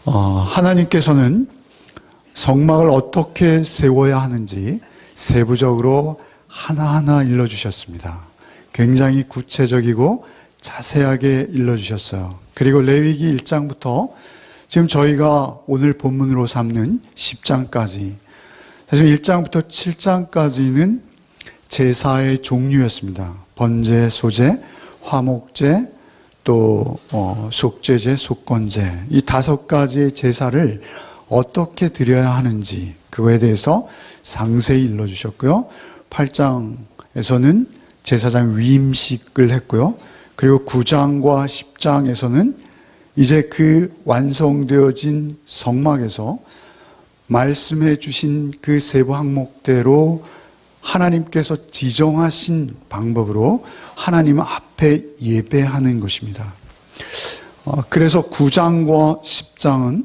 하나님께서는 성막을 어떻게 세워야 하는지 세부적으로 하나하나 일러주셨습니다. 굉장히 구체적이고 자세하게 일러주셨어요. 그리고 레위기 1장부터 지금 저희가 오늘 본문으로 삼는 10장까지, 사실 1장부터 7장까지는 제사의 종류였습니다. 번제, 소제, 화목제, 또 속죄제, 속건제, 이 5가지의 제사를 어떻게 드려야 하는지 그거에 대해서 상세히 일러주셨고요. 8장에서는 제사장 위임식을 했고요. 그리고 9장과 10장에서는 이제 그 완성되어진 성막에서 말씀해 주신 그 세부 항목대로 하나님께서 지정하신 방법으로 하나님 앞에 예배하는 것입니다. 그래서 9장과 10장은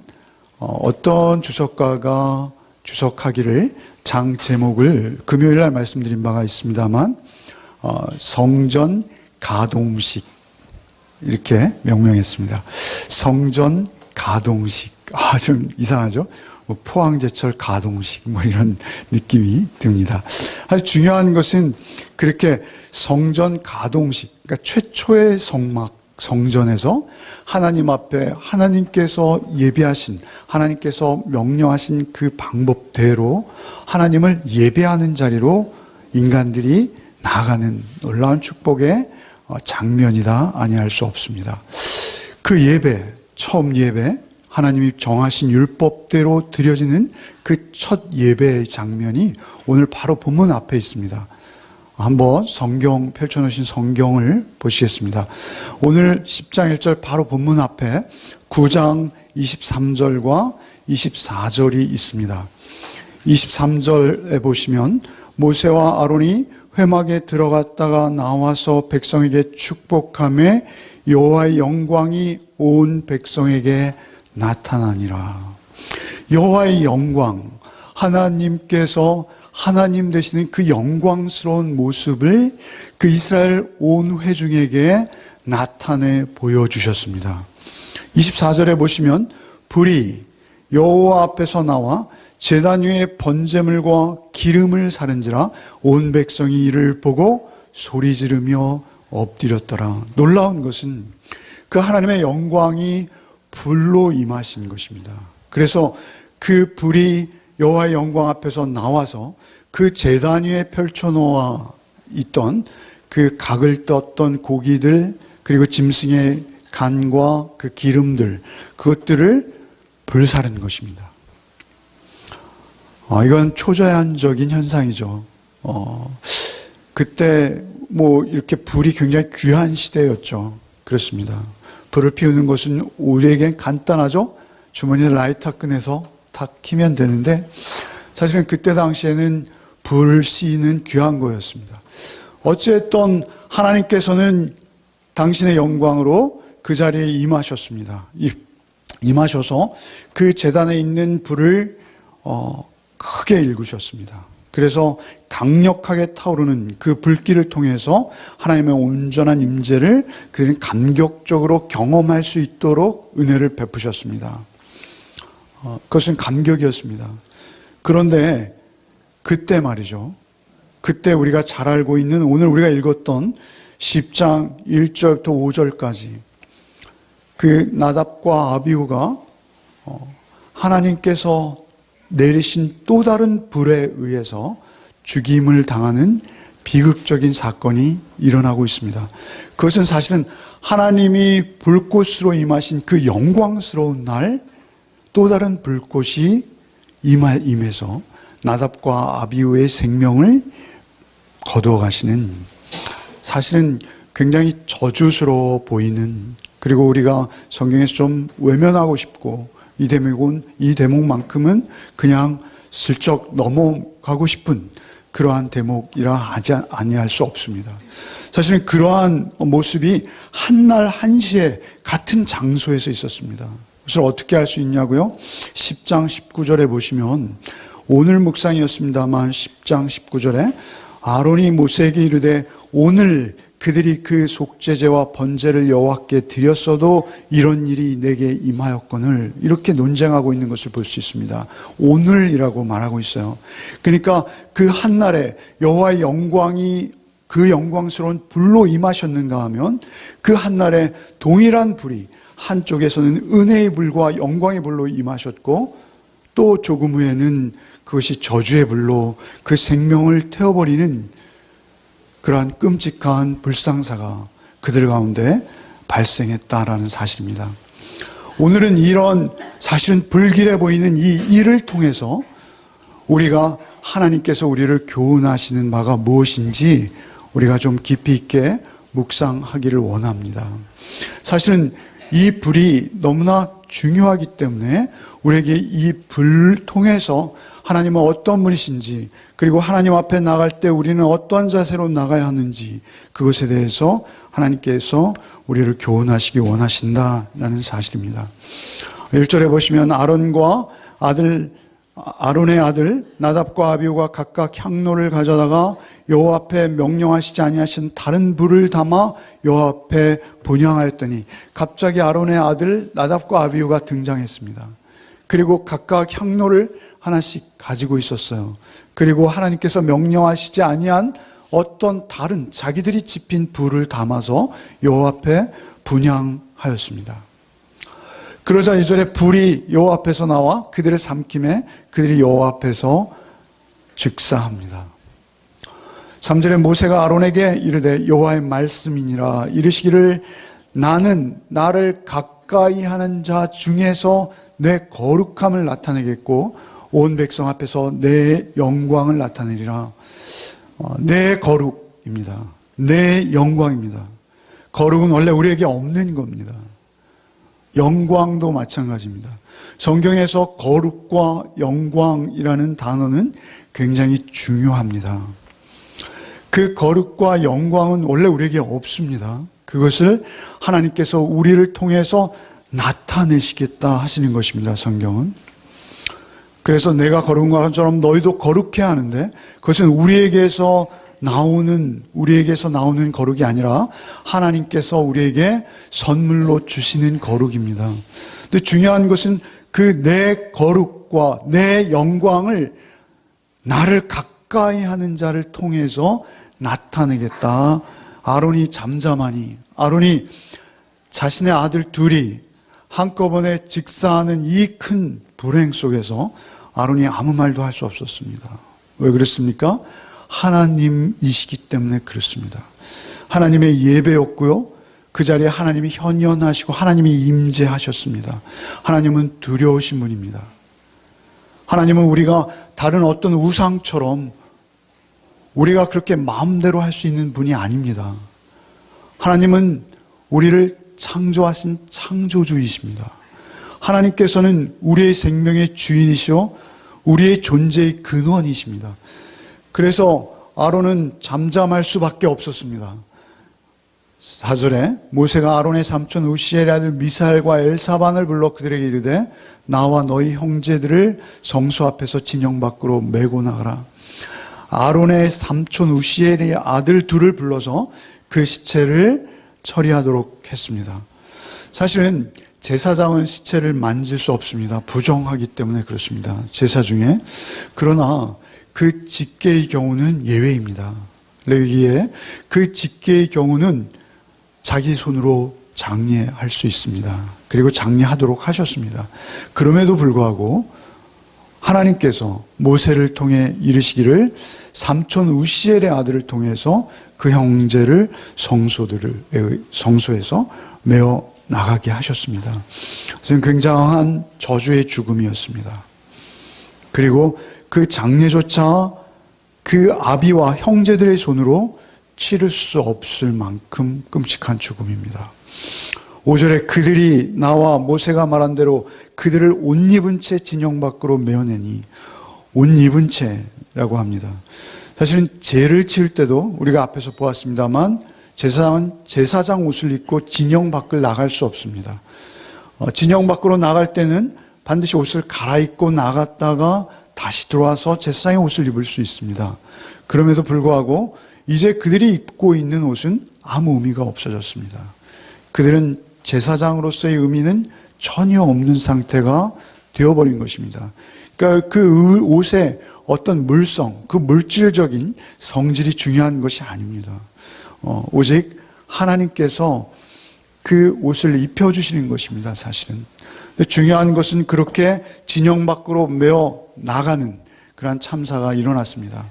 어떤 주석가가 주석하기를 장 제목을 금요일 날 말씀드린 바가 있습니다만 성전 가동식 이렇게 명명했습니다. 성전 가동식. 좀 이상하죠? 포항제철 가동식 이런 느낌이 듭니다. 아주 중요한 것은 그렇게 성전 가동식, 그러니까 최초의 성막, 성전에서 하나님 앞에 하나님께서 예배하신, 하나님께서 명령하신 그 방법대로 하나님을 예배하는 자리로 인간들이 나아가는 놀라운 축복의 장면이다 아니할 수 없습니다. 그 예배, 처음 예배, 하나님이 정하신 율법대로 드려지는 그 첫 예배의 장면이 오늘 바로 본문 앞에 있습니다. 한번 성경 펼쳐놓으신 성경을 보시겠습니다. 오늘 10장 1절 바로 본문 앞에 9장 23절과 24절이 있습니다. 23절에 보시면 모세와 아론이 회막에 들어갔다가 나와서 백성에게 축복하며 여호와의 영광이 온 백성에게 나타나니라. 여호와의 영광, 하나님께서 하나님 되시는 그 영광스러운 모습을 그 이스라엘 온 회중에게 나타내 보여주셨습니다. 24절에 보시면 불이 여호와 앞에서 나와 제단 위에 번제물과 기름을 사른지라 온 백성이 이를 보고 소리 지르며 엎드렸더라. 놀라운 것은 그 하나님의 영광이 불로 임하신 것입니다. 그래서 그 불이 여호와의 영광 앞에서 나와서 그 제단 위에 펼쳐놓아 있던 그 각을 떴던 고기들, 그리고 짐승의 간과 그 기름들, 그것들을 불사른 것입니다. 이건 초자연적인 현상이죠. 그때 이렇게 불이 굉장히 귀한 시대였죠. 그렇습니다. 불을 피우는 것은 우리에겐 간단하죠. 주머니에 라이터 꺼내서 탁 키면 되는데 사실은 그때 당시에는 불씨는 귀한 거였습니다. 어쨌든 하나님께서는 당신의 영광으로 그 자리에 임하셨습니다. 임하셔서 그 제단에 있는 불을 크게 일구셨습니다. 그래서 강력하게 타오르는 그 불길을 통해서 하나님의 온전한 임재를 그들은 감격적으로 경험할 수 있도록 은혜를 베푸셨습니다. 그것은 감격이었습니다. 그런데 그때 말이죠. 그때 우리가 잘 알고 있는 오늘 우리가 읽었던 10장 1절부터 5절까지 그 나답과 아비후가 하나님께서 내리신 또 다른 불에 의해서 죽임을 당하는 비극적인 사건이 일어나고 있습니다. 그것은 사실은 하나님이 불꽃으로 임하신 그 영광스러운 날 또 다른 불꽃이 임해서 나답과 아비후의 생명을 거두어 가시는, 사실은 굉장히 저주스러워 보이는, 그리고 우리가 성경에서 좀 외면하고 싶고 이 대목만큼은 그냥 슬쩍 넘어가고 싶은 그러한 대목이라 하지 아니할 수 없습니다. 사실은 그러한 모습이 한날 한시에 같은 장소에서 있었습니다. 그것을 어떻게 알 수 있냐고요? 10장 19절에 보시면 오늘 묵상이었습니다만 10장 19절에 아론이 모세에게 이르되 오늘 그들이 그 속죄제와 번제를 여호와께 드렸어도 이런 일이 내게 임하였거늘, 이렇게 논쟁하고 있는 것을 볼 수 있습니다. 오늘이라고 말하고 있어요. 그러니까 그 한날에 여호와의 영광이 그 영광스러운 불로 임하셨는가 하면 그 한날에 동일한 불이 한쪽에서는 은혜의 불과 영광의 불로 임하셨고, 또 조금 후에는 그것이 저주의 불로 그 생명을 태워버리는 그러한 끔찍한 불상사가 그들 가운데 발생했다라는 사실입니다. 오늘은 이런 사실은 불길해 보이는 이 일을 통해서 우리가 하나님께서 우리를 교훈하시는 바가 무엇인지 우리가 좀 깊이 있게 묵상하기를 원합니다. 사실은 이 불이 너무나 중요하기 때문에 우리에게 이 불을 통해서 하나님은 어떤 분이신지, 그리고 하나님 앞에 나갈 때 우리는 어떤 자세로 나가야 하는지, 그것에 대해서 하나님께서 우리를 교훈하시기 원하신다라는 사실입니다. 1절에 보시면 아론의 아들 나답과 아비후가 각각 향로를 가져다가 여호와 앞에 명령하시지 아니하신 다른 불을 담아 여호와 앞에 분향하였더니, 갑자기 아론의 아들 나답과 아비후가 등장했습니다. 그리고 각각 향로를 하나씩 가지고 있었어요. 그리고 하나님께서 명령하시지 아니한 어떤 다른 자기들이 지핀 불을 담아서 여호와 앞에 분향하였습니다. 그러자 2절에 불이 여호와 앞에서 나와 그들을 삼킴에 그들이 여호와 앞에서 즉사합니다. 3절에 모세가 아론에게 이르되 여호와의 말씀이니라 이르시기를 나는 나를 가까이 하는 자 중에서 내 거룩함을 나타내겠고 온 백성 앞에서 내 영광을 나타내리라. 내 거룩입니다. 내 영광입니다. 거룩은 원래 우리에게 없는 겁니다. 영광도 마찬가지입니다. 성경에서 거룩과 영광이라는 단어는 굉장히 중요합니다. 그 거룩과 영광은 원래 우리에게 없습니다. 그것을 하나님께서 우리를 통해서 나타내시겠다 하시는 것입니다. 성경은. 그래서 내가 거룩한 것처럼 너희도 거룩해야 하는데, 그것은 우리에게서 나오는 거룩이 아니라 하나님께서 우리에게 선물로 주시는 거룩입니다. 근데 중요한 것은 그 내 거룩과 내 영광을 나를 가까이 하는 자를 통해서 나타내겠다. 아론이 자신의 아들 둘이 한꺼번에 직사하는 이 큰 불행 속에서 아론이 아무 말도 할 수 없었습니다. 왜 그랬습니까? 하나님이시기 때문에 그렇습니다. 하나님의 예배였고요, 그 자리에 하나님이 현현하시고 하나님이 임재하셨습니다. 하나님은 두려우신 분입니다. 하나님은 우리가 다른 어떤 우상처럼 우리가 그렇게 마음대로 할 수 있는 분이 아닙니다. 하나님은 우리를 창조하신 창조주이십니다. 하나님께서는 우리의 생명의 주인이시오 우리의 존재의 근원이십니다. 그래서 아론은 잠잠할 수밖에 없었습니다. 4절에 모세가 아론의 삼촌 우시엘의 아들 미사엘과 엘사반을 불러 그들에게 이르되 나와 너희 형제들을 성소 앞에서 진영 밖으로 메고 나가라. 아론의 삼촌 우시엘의 아들 둘을 불러서 그 시체를 처리하도록 했습니다. 사실은 제사장은 시체를 만질 수 없습니다. 부정하기 때문에 그렇습니다. 제사 중에. 그러나 그 직계의 경우는 예외입니다. 레위기에 그 직계의 경우는 자기 손으로 장례할 수 있습니다. 그리고 장례하도록 하셨습니다. 그럼에도 불구하고 하나님께서 모세를 통해 이르시기를 삼촌 우시엘의 아들을 통해서 그 형제를 성소에서 메어 나가게 하셨습니다. 그것은 굉장한 저주의 죽음이었습니다. 그리고 그 장례조차 그 아비와 형제들의 손으로 치를 수 없을 만큼 끔찍한 죽음입니다. 5절에 그들이 나와 모세가 말한 대로 그들을 옷 입은 채 진영 밖으로 메어내니, 옷 입은 채라고 합니다. 사실은 제를 치울 때도 우리가 앞에서 보았습니다만 제사장은 제사장 옷을 입고 진영 밖을 나갈 수 없습니다. 진영 밖으로 나갈 때는 반드시 옷을 갈아입고 나갔다가 다시 들어와서 제사장의 옷을 입을 수 있습니다. 그럼에도 불구하고 이제 그들이 입고 있는 옷은 아무 의미가 없어졌습니다. 그들은 제사장으로서의 의미는 전혀 없는 상태가 되어버린 것입니다. 그러니까 그 옷의 어떤 물성, 그 물질적인 성질이 중요한 것이 아닙니다. 오직 하나님께서 그 옷을 입혀주시는 것입니다, 사실은. 중요한 것은 그렇게 진영 밖으로 메어 나가는 그러한 참사가 일어났습니다.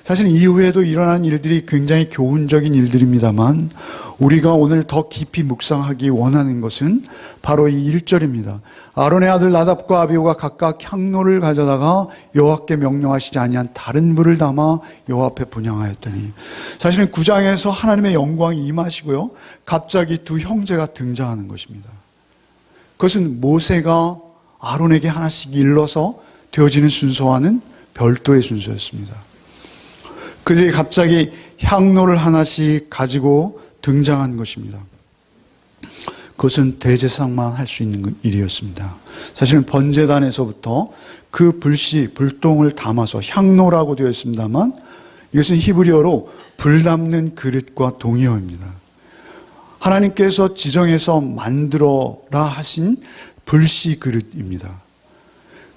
사실 이후에도 일어난 일들이 굉장히 교훈적인 일들입니다만 우리가 오늘 더 깊이 묵상하기 원하는 것은 바로 이 1절입니다. 아론의 아들 나답과 아비후가 각각 향로를 가져다가 여호와께 명령하시지 아니한 다른 불을 담아 여호와 앞에 분향하였더니, 사실은 9장에서 하나님의 영광이 임하시고요, 갑자기 두 형제가 등장하는 것입니다. 그것은 모세가 아론에게 하나씩 일러서 되어지는 순서와는 별도의 순서였습니다. 그들이 갑자기 향로를 하나씩 가지고 등장한 것입니다. 그것은 대제사장만 할 수 있는 일이었습니다. 사실은 번제단에서부터 그 불똥을 담아서 향로라고 되어 있습니다만 이것은 히브리어로 불 담는 그릇과 동의어입니다. 하나님께서 지정해서 만들어라 하신 불씨 그릇입니다.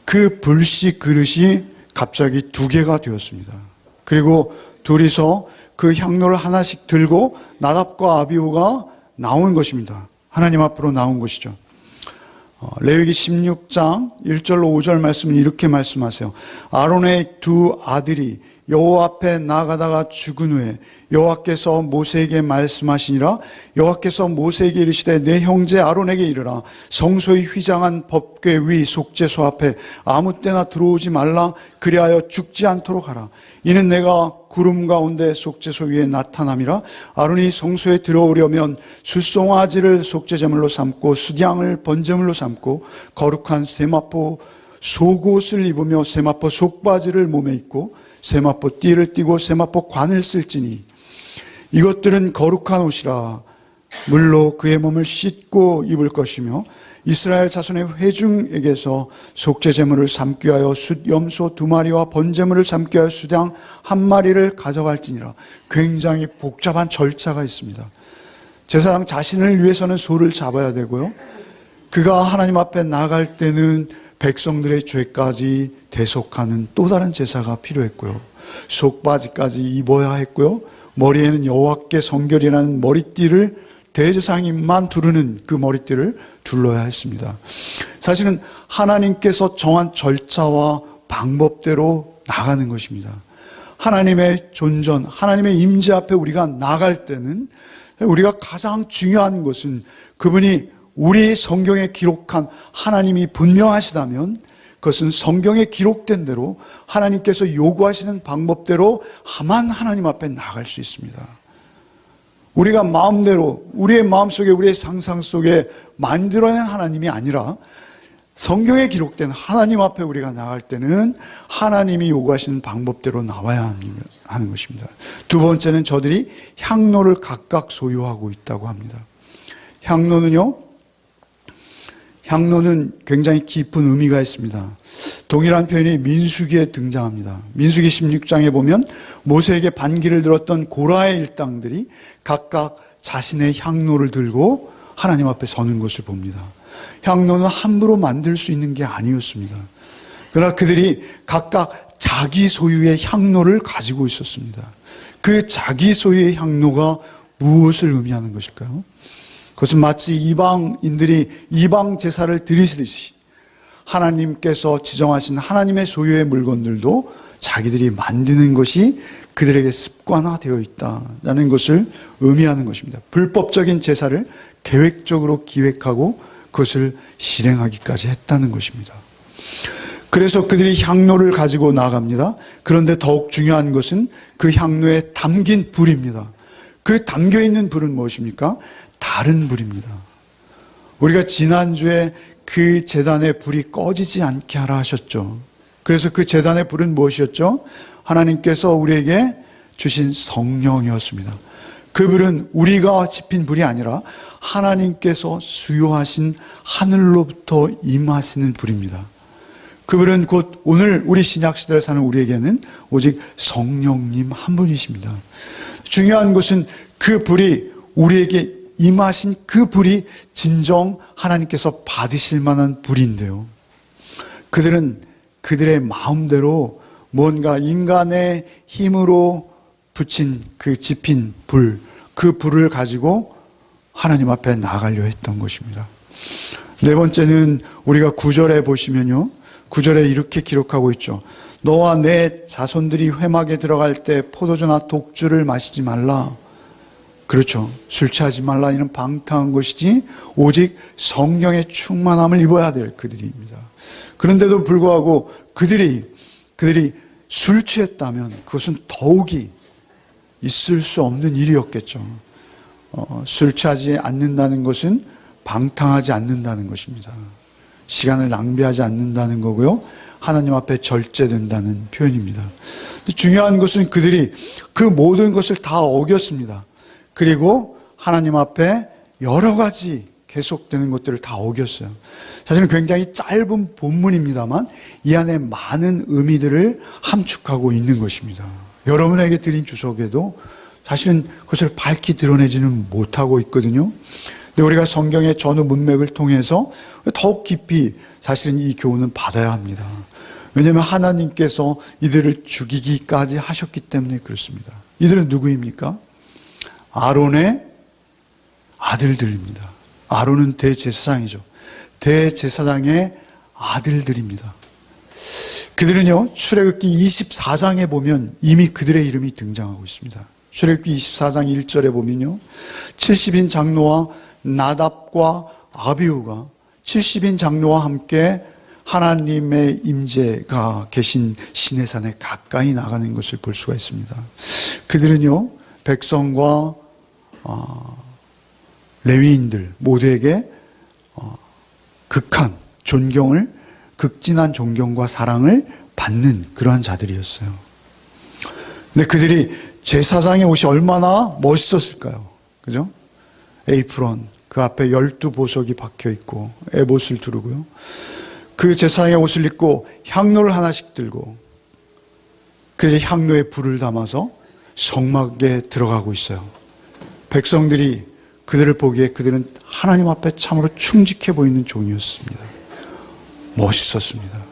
그 불씨 그릇이 갑자기 두 개가 되었습니다. 그리고 둘이서 그 향로를 하나씩 들고 나답과 아비후가 나온 것입니다. 하나님 앞으로 나온 것이죠. 레위기 16장 1절로 5절 말씀은 이렇게 말씀하세요. 아론의 두 아들이 여호와 앞에 나가다가 죽은 후에 여호와께서 모세에게 말씀하시니라. 여호와께서 모세에게 이르시되 내 형제 아론에게 이르라. 성소의 휘장한 법궤 위 속죄소 앞에 아무 때나 들어오지 말라. 그리하여 죽지 않도록 하라. 이는 내가 구름 가운데 속죄소 위에 나타남이라. 아론이 성소에 들어오려면 숫송아지를 속죄제물로 삼고 숫양을 번제물로 삼고 거룩한 세마포 속옷을 입으며 세마포 속바지를 몸에 입고 세마포 띠를 띠고 세마포 관을 쓸지니 이것들은 거룩한 옷이라. 물로 그의 몸을 씻고 입을 것이며 이스라엘 자손의 회중에게서 속죄제물을 삼기 위하여 숫염소 2마리와 번제물을 삼기 위하여 숫양 1마리를 가져갈지니라. 굉장히 복잡한 절차가 있습니다. 제사장 자신을 위해서는 소를 잡아야 되고요, 그가 하나님 앞에 나갈 때는 백성들의 죄까지 대속하는 또 다른 제사가 필요했고요, 속바지까지 입어야 했고요, 머리에는 여호와께 성결이라는 머리띠를 대제사장님만 두르는 그 머리띠를 둘러야 했습니다. 사실은 하나님께서 정한 절차와 방법대로 나가는 것입니다. 하나님의 존전, 하나님의 임재 앞에 우리가 나갈 때는 우리가 가장 중요한 것은 그분이 우리 성경에 기록한 하나님이 분명하시다면 그것은 성경에 기록된 대로 하나님께서 요구하시는 방법대로 하만 하나님 앞에 나갈 수 있습니다. 우리가 마음대로 우리의 마음속에 우리의 상상 속에 만들어낸 하나님이 아니라 성경에 기록된 하나님 앞에 우리가 나갈 때는 하나님이 요구하시는 방법대로 나와야 하는 것입니다. 두 번째는 저들이 향로를 각각 소유하고 있다고 합니다. 향로는 굉장히 깊은 의미가 있습니다. 동일한 표현이 민수기에 등장합니다. 민수기 16장에 보면 모세에게 반기를 들었던 고라의 일당들이 각각 자신의 향로를 들고 하나님 앞에 서는 것을 봅니다. 향로는 함부로 만들 수 있는 게 아니었습니다. 그러나 그들이 각각 자기 소유의 향로를 가지고 있었습니다. 그 자기 소유의 향로가 무엇을 의미하는 것일까요? 그것은 마치 이방인들이 이방 제사를 드리시듯이 하나님께서 지정하신 하나님의 소유의 물건들도 자기들이 만드는 것이 그들에게 습관화되어 있다는 것을 의미하는 것입니다. 불법적인 제사를 계획적으로 기획하고 그것을 실행하기까지 했다는 것입니다. 그래서 그들이 향로를 가지고 나갑니다. 그런데 더욱 중요한 것은 그 향로에 담긴 불입니다. 그 담겨있는 불은 무엇입니까? 다른 불입니다. 우리가 지난주에 그 제단의 불이 꺼지지 않게 하라 하셨죠. 그래서 그 제단의 불은 무엇이었죠? 하나님께서 우리에게 주신 성령이었습니다. 그 불은 우리가 지핀 불이 아니라 하나님께서 수요하신 하늘로부터 임하시는 불입니다. 그분은 곧 오늘 우리 신약시대를 사는 우리에게는 오직 성령님 한 분이십니다. 중요한 것은 그 불이 우리에게 임하신 그 불이 진정 하나님께서 받으실 만한 불인데요. 그들은 그들의 마음대로 뭔가 인간의 힘으로 붙인 그 지핀 불, 그 불을 가지고 하나님 앞에 나가려 했던 것입니다. 네 번째는 우리가 9절에 보시면요. 9절에 이렇게 기록하고 있죠. 너와 내 자손들이 회막에 들어갈 때 포도주나 독주를 마시지 말라. 그렇죠. 술 취하지 말라. 이는 방탕한 것이지 오직 성령의 충만함을 입어야 될 그들입니다. 그런데도 불구하고 그들이 술 취했다면 그것은 더욱이 있을 수 없는 일이었겠죠. 술 취하지 않는다는 것은 방탕하지 않는다는 것입니다. 시간을 낭비하지 않는다는 거고요. 하나님 앞에 절제된다는 표현입니다. 중요한 것은 그들이 그 모든 것을 다 어겼습니다. 그리고 하나님 앞에 여러 가지 계속되는 것들을 다 어겼어요. 사실은 굉장히 짧은 본문입니다만 이 안에 많은 의미들을 함축하고 있는 것입니다. 여러분에게 드린 주석에도 사실은 그것을 밝히 드러내지는 못하고 있거든요. 근데 우리가 성경의 전후 문맥을 통해서 더욱 깊이 사실은 이 교훈은 받아야 합니다. 왜냐하면 하나님께서 이들을 죽이기까지 하셨기 때문에 그렇습니다. 이들은 누구입니까? 아론의 아들들입니다. 아론은 대제사장이죠. 대제사장의 아들들입니다. 그들은요, 출애굽기 24장에 보면 이미 그들의 이름이 등장하고 있습니다. 출애굽기 24장 1절에 보면요, 70인 장로와 나답과 아비후가 70인 장로와 함께 하나님의 임재가 계신 시내산에 가까이 나가는 것을 볼 수가 있습니다. 그들은요, 백성과 레위인들 모두에게 극진한 존경과 사랑을 받는 그러한 자들이었어요. 근데 그들이 제사장의 옷이 얼마나 멋있었을까요? 그죠? 에이프론, 그 앞에 12보석이 박혀 있고 에봇을 두르고요. 그 제사장의 옷을 입고 향로를 하나씩 들고 그들이 향로에 불을 담아서 성막에 들어가고 있어요. 백성들이 그들을 보기에 그들은 하나님 앞에 참으로 충직해 보이는 종이었습니다. 멋있었습니다.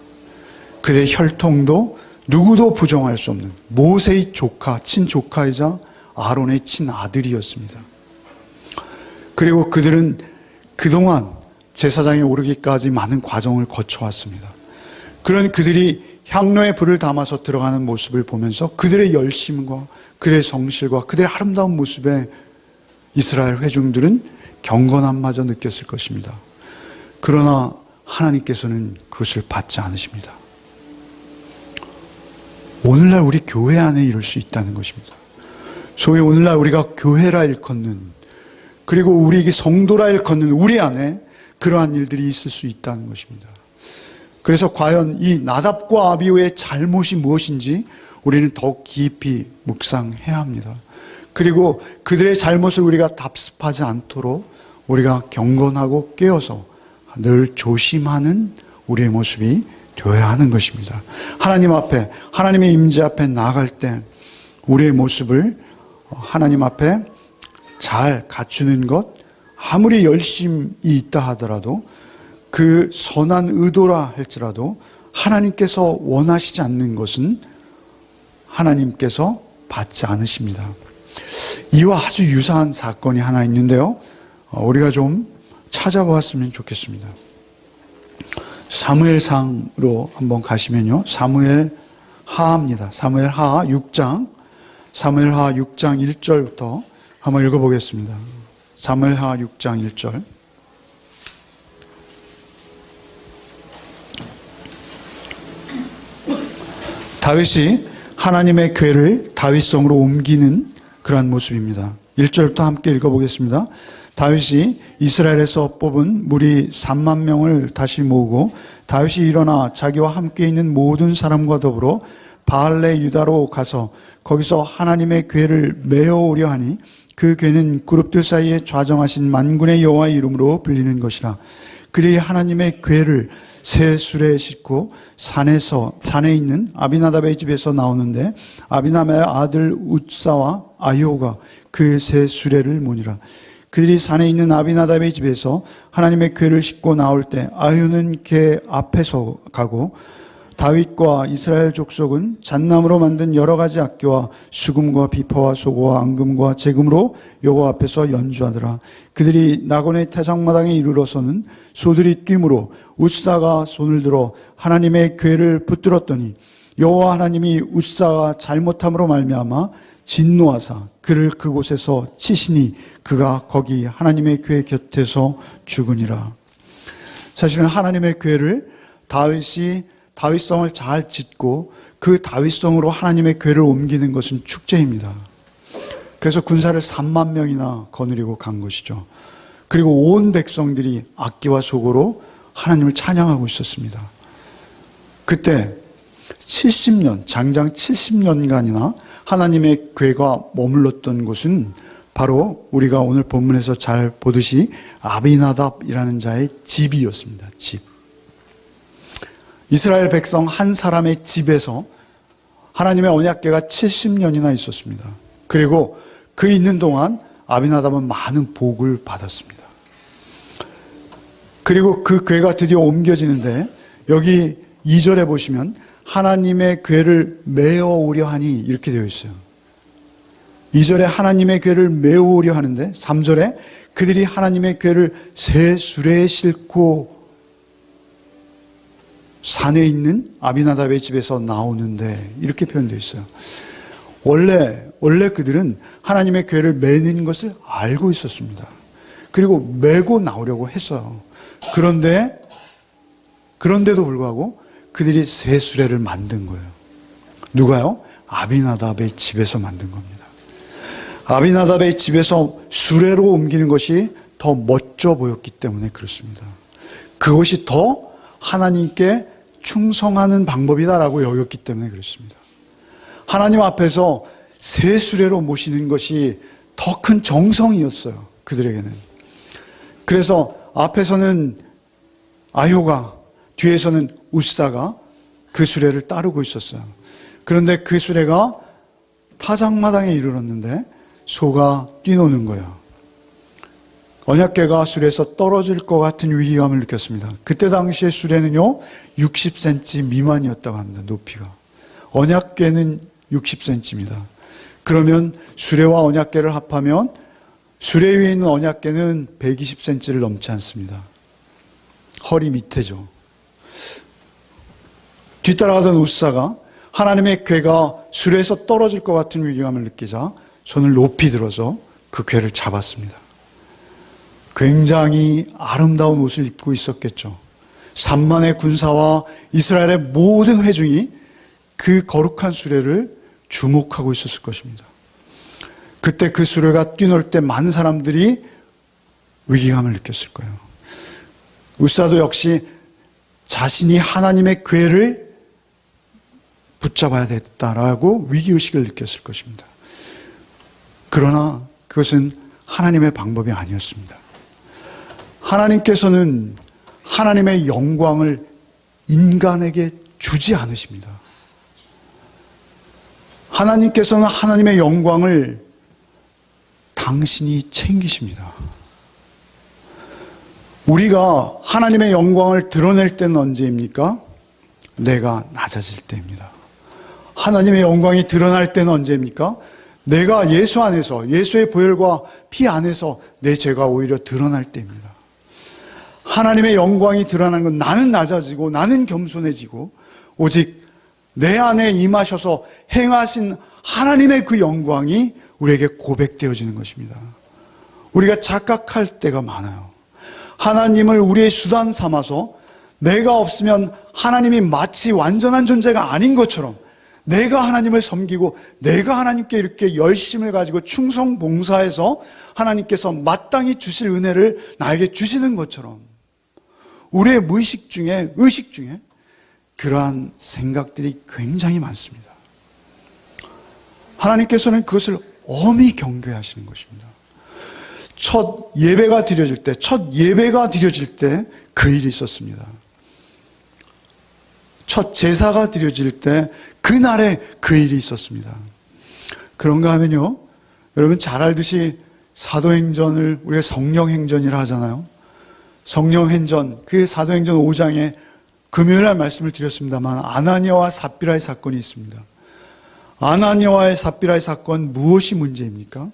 그들의 혈통도 누구도 부정할 수 없는 모세의 조카, 친조카이자 아론의 친아들이었습니다. 그리고 그들은 그동안 제사장에 오르기까지 많은 과정을 거쳐왔습니다. 그런 그들이 향로에 불을 담아서 들어가는 모습을 보면서 그들의 열심과 그들의 성실과 그들의 아름다운 모습에 이스라엘 회중들은 경건함마저 느꼈을 것입니다. 그러나 하나님께서는 그것을 받지 않으십니다. 오늘날 우리 교회 안에 이럴 수 있다는 것입니다. 소위 오늘날 우리가 교회라 일컫는, 그리고 우리에게 성도라 일컫는 우리 안에 그러한 일들이 있을 수 있다는 것입니다. 그래서 과연 이 나답과 아비후의 잘못이 무엇인지 우리는 더욱 깊이 묵상해야 합니다. 그리고 그들의 잘못을 우리가 답습하지 않도록 우리가 경건하고 깨어서 늘 조심하는 우리의 모습이 되어야 하는 것입니다. 하나님 앞에, 하나님의 임재 앞에 나아갈 때 우리의 모습을 하나님 앞에 잘 갖추는 것, 아무리 열심히 있다 하더라도 그 선한 의도라 할지라도 하나님께서 원하시지 않는 것은 하나님께서 받지 않으십니다. 이와 아주 유사한 사건이 하나 있는데요, 우리가 좀 찾아보았으면 좋겠습니다. 사무엘상으로 한번 가시면요, 사무엘하입니다. 사무엘하 6장 1절부터 한번 읽어보겠습니다. 사무엘하 6장 1절. 다윗이 하나님의 궤를 다윗성으로 옮기는 그러한 모습입니다. 1절부터 함께 읽어보겠습니다. 다윗이 이스라엘에서 뽑은 무리 3만 명을 다시 모으고 다윗이 일어나 자기와 함께 있는 모든 사람과 더불어 바알레 유다로 가서 거기서 하나님의 궤를 메어오려 하니 그 궤는 그룹들 사이에 좌정하신 만군의 여호와의 이름으로 불리는 것이라. 그리 하나님의 궤를 새 수레에 싣고 산에 있는 아비나답의 집에서 나오는데 아비나답의 아들 웃사와 아히오가 그 새 수레를 모니라. 그들이 산에 있는 아비나답의 집에서 하나님의 궤를 싣고 나올 때 아히오는 궤 앞에서 가고 다윗과 이스라엘 족속은 잣나무로 만든 여러 가지 악기와 수금과 비파와 소고와 앙금과 제금으로 여호와 앞에서 연주하더라. 그들이 나곤의 태장마당에 이르러서는 소들이 뛰므로 웃사가 손을 들어 하나님의 궤를 붙들었더니 여호와 하나님이 웃사가 잘못함으로 말미암아 진노하사 그를 그곳에서 치시니 그가 거기 하나님의 궤 곁에서 죽으니라. 사실은 하나님의 궤를 다윗이 다윗성을 잘 짓고 그 다윗성으로 하나님의 궤를 옮기는 것은 축제입니다. 그래서 군사를 3만 명이나 거느리고 간 것이죠. 그리고 온 백성들이 악기와 소고로 하나님을 찬양하고 있었습니다. 그때 70년, 장장 70년간이나 하나님의 궤가 머물렀던 곳은 바로 우리가 오늘 본문에서 잘 보듯이 아비나답이라는 자의 집이었습니다. 집. 이스라엘 백성 한 사람의 집에서 하나님의 언약궤가 70년이나 있었습니다. 그리고 그 있는 동안 아비나답은 많은 복을 받았습니다. 그리고 그 궤가 드디어 옮겨지는데 여기 2절에 보시면 하나님의 궤를 메어오려 하니 이렇게 되어 있어요. 2절에 하나님의 궤를 메어오려 하는데 3절에 그들이 하나님의 궤를 새 수레에 싣고 산에 있는 아비나답의 집에서 나오는데 이렇게 표현되어 있어요. 원래 그들은 하나님의 궤를 매는 것을 알고 있었습니다. 그리고 메고 나오려고 했어요. 그런데도 불구하고 그들이 새 수레를 만든 거예요. 누가요? 아비나답의 집에서 만든 겁니다. 아비나답의 집에서 수레로 옮기는 것이 더 멋져 보였기 때문에 그렇습니다. 그것이 더 하나님께 충성하는 방법이다라고 여겼기 때문에 그렇습니다. 하나님 앞에서 새 수레로 모시는 것이 더 큰 정성이었어요. 그들에게는. 그래서 앞에서는 아히오가, 뒤에서는 웃사가 그 수레를 따르고 있었어요. 그런데 그 수레가 타작마당에 이르렀는데 소가 뛰노는 거예요. 언약궤가 수레에서 떨어질 것 같은 위기감을 느꼈습니다. 그때 당시의 수레는요 60cm 미만이었다고 합니다. 높이가. 언약궤는 60cm입니다. 그러면 수레와 언약궤를 합하면 수레 위에 있는 언약궤는 120cm를 넘지 않습니다. 허리 밑에죠. 뒤따라가던 웃사가 하나님의 궤가 수레에서 떨어질 것 같은 위기감을 느끼자 손을 높이 들어서 그 궤를 잡았습니다. 굉장히 아름다운 옷을 입고 있었겠죠. 3만의 군사와 이스라엘의 모든 회중이 그 거룩한 수레를 주목하고 있었을 것입니다. 그때 그 수레가 뛰놀 때 많은 사람들이 위기감을 느꼈을 거예요. 웃사도 역시 자신이 하나님의 궤를 붙잡아야 됐다라고 위기의식을 느꼈을 것입니다. 그러나 그것은 하나님의 방법이 아니었습니다. 하나님께서는 하나님의 영광을 인간에게 주지 않으십니다. 하나님께서는 하나님의 영광을 당신이 챙기십니다. 우리가 하나님의 영광을 드러낼 때는 언제입니까? 내가 낮아질 때입니다. 하나님의 영광이 드러날 때는 언제입니까? 내가 예수 안에서, 예수의 보혈과 피 안에서 내 죄가 오히려 드러날 때입니다. 하나님의 영광이 드러나는 건 나는 낮아지고 나는 겸손해지고 오직 내 안에 임하셔서 행하신 하나님의 그 영광이 우리에게 고백되어지는 것입니다. 우리가 착각할 때가 많아요. 하나님을 우리의 수단 삼아서 내가 없으면 하나님이 마치 완전한 존재가 아닌 것처럼 내가 하나님을 섬기고 내가 하나님께 이렇게 열심을 가지고 충성 봉사해서 하나님께서 마땅히 주실 은혜를 나에게 주시는 것처럼 우리의 무의식 중에, 의식 중에 그러한 생각들이 굉장히 많습니다. 하나님께서는 그것을 엄히 경계하시는 것입니다. 첫 예배가 드려질 때 그 일이 있었습니다. 첫 제사가 드려질 때 그날에 그 일이 있었습니다. 그런가 하면요, 여러분 잘 알듯이 사도행전을 우리가 성령행전이라 하잖아요. 성령행전, 그 사도행전 5장에 금요일날 말씀을 드렸습니다만 아나니아와 삽비라의 사건이 있습니다. 아나니아와의 삽비라의 사건, 무엇이 문제입니까?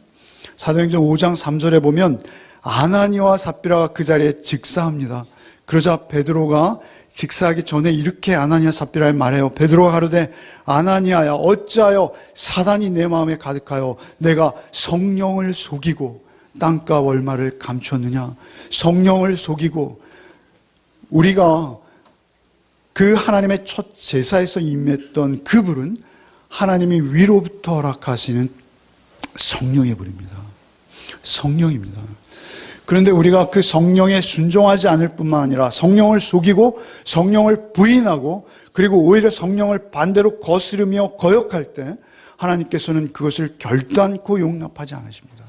사도행전 5장 3절에 보면 아나니아와 삽비라가 그 자리에 직사합니다. 그러자 베드로가 직사하기 전에 이렇게 아나니아 삽비라에 말해요. 베드로가 가로되 아나니아야, 어찌하여 사단이 내 마음에 가득하여 내가 성령을 속이고 땅값 얼마를 감추었느냐. 성령을 속이고, 우리가 그 하나님의 첫 제사에서 임했던 그 불은 하나님이 위로부터 허락하시는 성령의 불입니다. 성령입니다. 그런데 우리가 그 성령에 순종하지 않을 뿐만 아니라 성령을 속이고 성령을 부인하고 그리고 오히려 성령을 반대로 거스르며 거역할 때 하나님께서는 그것을 결단코 용납하지 않으십니다.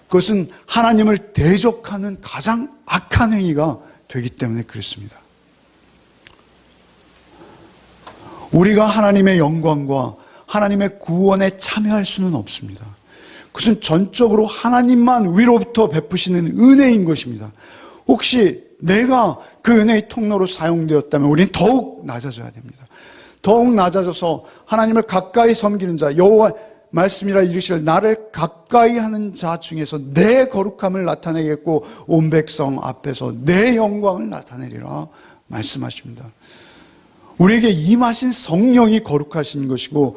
그것은 하나님을 대적하는 가장 악한 행위가 되기 때문에 그렇습니다. 우리가 하나님의 영광과 하나님의 구원에 참여할 수는 없습니다. 그것은 전적으로 하나님만 위로부터 베푸시는 은혜인 것입니다. 혹시 내가 그 은혜의 통로로 사용되었다면 우리는 더욱 낮아져야 됩니다. 더욱 낮아져서 하나님을 가까이 섬기는 자, 여호와 말씀이라 이르시되 나를 가까이 하는 자 중에서 내 거룩함을 나타내겠고 온 백성 앞에서 내 영광을 나타내리라 말씀하십니다. 우리에게 임하신 성령이 거룩하신 것이고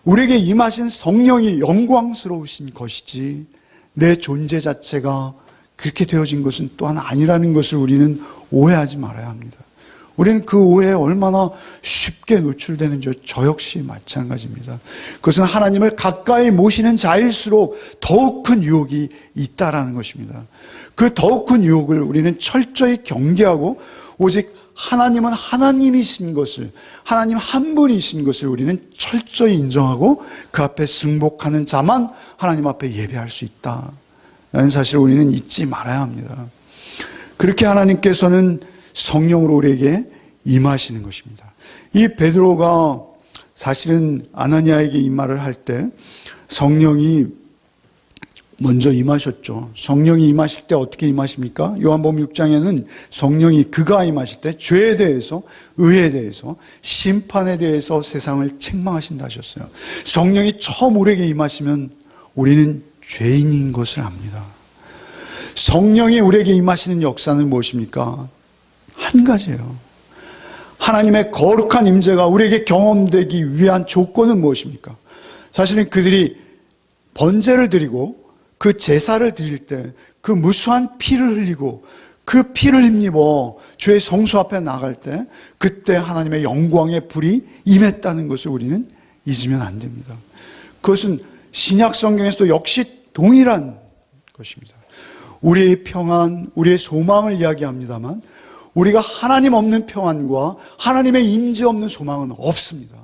우리에게 임하신 성령이 영광스러우신 것이지 내 존재 자체가 그렇게 되어진 것은 또한 아니라는 것을 우리는 오해하지 말아야 합니다. 우리는 그 오해에 얼마나 쉽게 노출되는 저 역시 마찬가지입니다. 그것은 하나님을 가까이 모시는 자일수록 더욱 큰 유혹이 있다라는 것입니다. 그 더욱 큰 유혹을 우리는 철저히 경계하고 오직 하나님은 하나님이신 것을, 하나님 한 분이신 것을 우리는 철저히 인정하고 그 앞에 승복하는 자만 하나님 앞에 예배할 수 있다라는 사실을 우리는 잊지 말아야 합니다. 그렇게 하나님께서는 성령으로 우리에게 임하시는 것입니다. 이 베드로가 사실은 아나니아에게 이 말을 할 때 성령이 먼저 임하셨죠. 성령이 임하실 때 어떻게 임하십니까? 요한복음 6장에는 성령이 그가 임하실 때 죄에 대해서, 의에 대해서, 심판에 대해서 세상을 책망하신다 하셨어요. 성령이 처음 우리에게 임하시면 우리는 죄인인 것을 압니다. 성령이 우리에게 임하시는 역사는 무엇입니까? 한 가지예요. 하나님의 거룩한 임재가 우리에게 경험되기 위한 조건은 무엇입니까? 사실은 그들이 번제를 드리고 그 제사를 드릴 때 그 무수한 피를 흘리고 그 피를 힘입어 주의 성소 앞에 나갈 때 그때 하나님의 영광의 불이 임했다는 것을 우리는 잊으면 안 됩니다. 그것은 신약 성경에서도 역시 동일한 것입니다. 우리의 평안, 우리의 소망을 이야기합니다만 우리가 하나님 없는 평안과 하나님의 임재 없는 소망은 없습니다.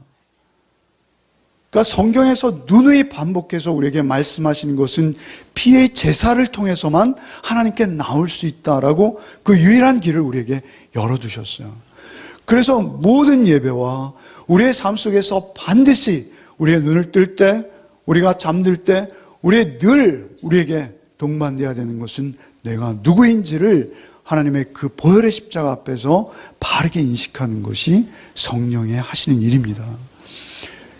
그러니까 성경에서 누누이 반복해서 우리에게 말씀하시는 것은 피의 제사를 통해서만 하나님께 나올 수 있다라고 그 유일한 길을 우리에게 열어두셨어요. 그래서 모든 예배와 우리의 삶 속에서 반드시 우리의 눈을 뜰 때, 우리가 잠들 때, 우리에게 동반되어야 되는 것은 내가 누구인지를 하나님의 그 보혈의 십자가 앞에서 바르게 인식하는 것이 성령의 하시는 일입니다.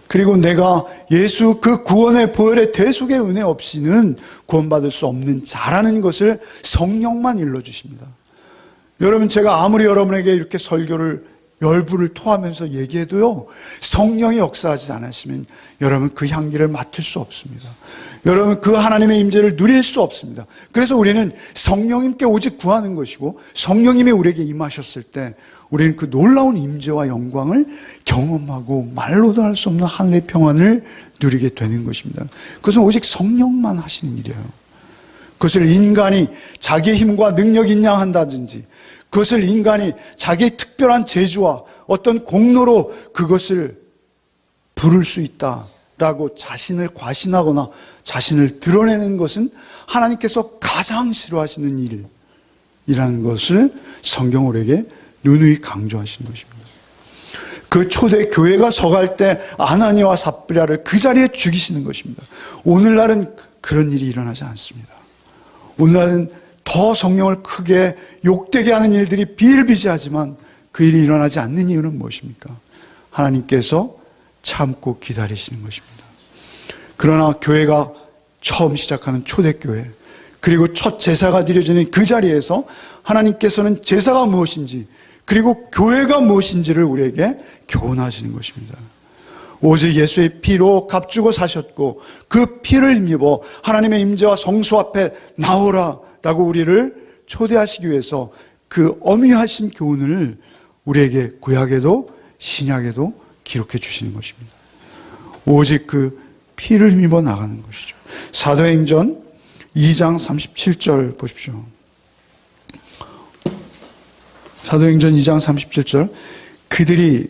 그리고 내가 예수 그 구원의 보혈의 대속의 은혜 없이는 구원받을 수 없는 자라는 것을 성령만 일러주십니다. 여러분, 제가 아무리 여러분에게 이렇게 설교를 열불을 토하면서 얘기해도요, 성령이 역사하지 않으시면 여러분 그 향기를 맡을 수 없습니다. 여러분 그 하나님의 임재를 누릴 수 없습니다. 그래서 우리는 성령님께 오직 구하는 것이고 성령님이 우리에게 임하셨을 때 우리는 그 놀라운 임재와 영광을 경험하고 말로도 할 수 없는 하늘의 평안을 누리게 되는 것입니다. 그것은 오직 성령만 하시는 일이에요. 그것을 인간이 자기 힘과 능력 있냐 한다든지, 그것을 인간이 자기의 특별한 재주와 어떤 공로로 그것을 부를 수 있다라고 자신을 과신하거나 자신을 드러내는 것은 하나님께서 가장 싫어하시는 일이라는 것을 성경 우리에게 누누이 강조하시는 것입니다. 그 초대 교회가 서갈 때 아나니와 삽비라를 그 자리에 죽이시는 것입니다. 오늘날은 그런 일이 일어나지 않습니다. 오늘날은 더 성령을 크게 욕되게 하는 일들이 비일비재하지만 그 일이 일어나지 않는 이유는 무엇입니까? 하나님께서 참고 기다리시는 것입니다. 그러나 교회가 처음 시작하는 초대교회, 그리고 첫 제사가 드려지는 그 자리에서 하나님께서는 제사가 무엇인지, 그리고 교회가 무엇인지를 우리에게 교훈하시는 것입니다. 오직 예수의 피로 값주고 사셨고 그 피를 힘입어 하나님의 임재와 성수 앞에 나오라 라고 우리를 초대하시기 위해서 그 엄위하신 교훈을 우리에게 구약에도 신약에도 기록해 주시는 것입니다. 오직 그 피를 힘입어 나가는 것이죠. 사도행전 2장 37절 보십시오. 사도행전 2장 37절. 그들이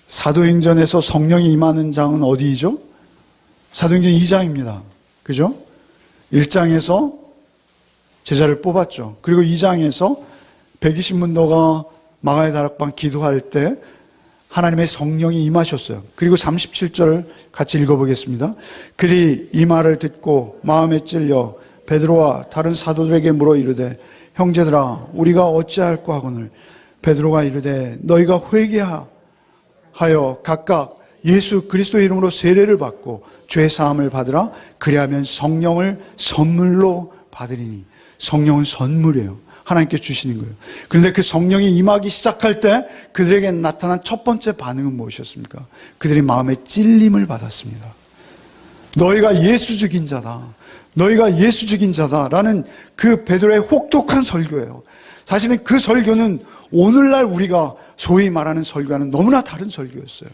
사도행전에서 성령이 임하는 장은 어디이죠? 사도행전 2장입니다. 그죠? 1장에서 제자를 뽑았죠. 그리고 2장에서 120문도가 마가의 다락방 기도할 때 하나님의 성령이 임하셨어요. 그리고 37절을 같이 읽어보겠습니다. 그들이 이 말을 듣고 마음에 찔려 베드로와 다른 사도들에게 물어 이르되 형제들아 우리가 어찌할꼬 하거늘 베드로가 이르되 너희가 회개하여 각각 예수 그리스도의 이름으로 세례를 받고 죄 사함을 받으라. 그리하면 성령을 선물로 받으리니. 성령은 선물이에요. 하나님께 주시는 거예요. 그런데 그 성령이 임하기 시작할 때 그들에게 나타난 첫 번째 반응은 무엇이었습니까? 그들이 마음에 찔림을 받았습니다. 너희가 예수 죽인 자다. 너희가 예수 죽인 자다라는 그 베드로의 혹독한 설교예요. 사실은 그 설교는 오늘날 우리가 소위 말하는 설교와는 너무나 다른 설교였어요.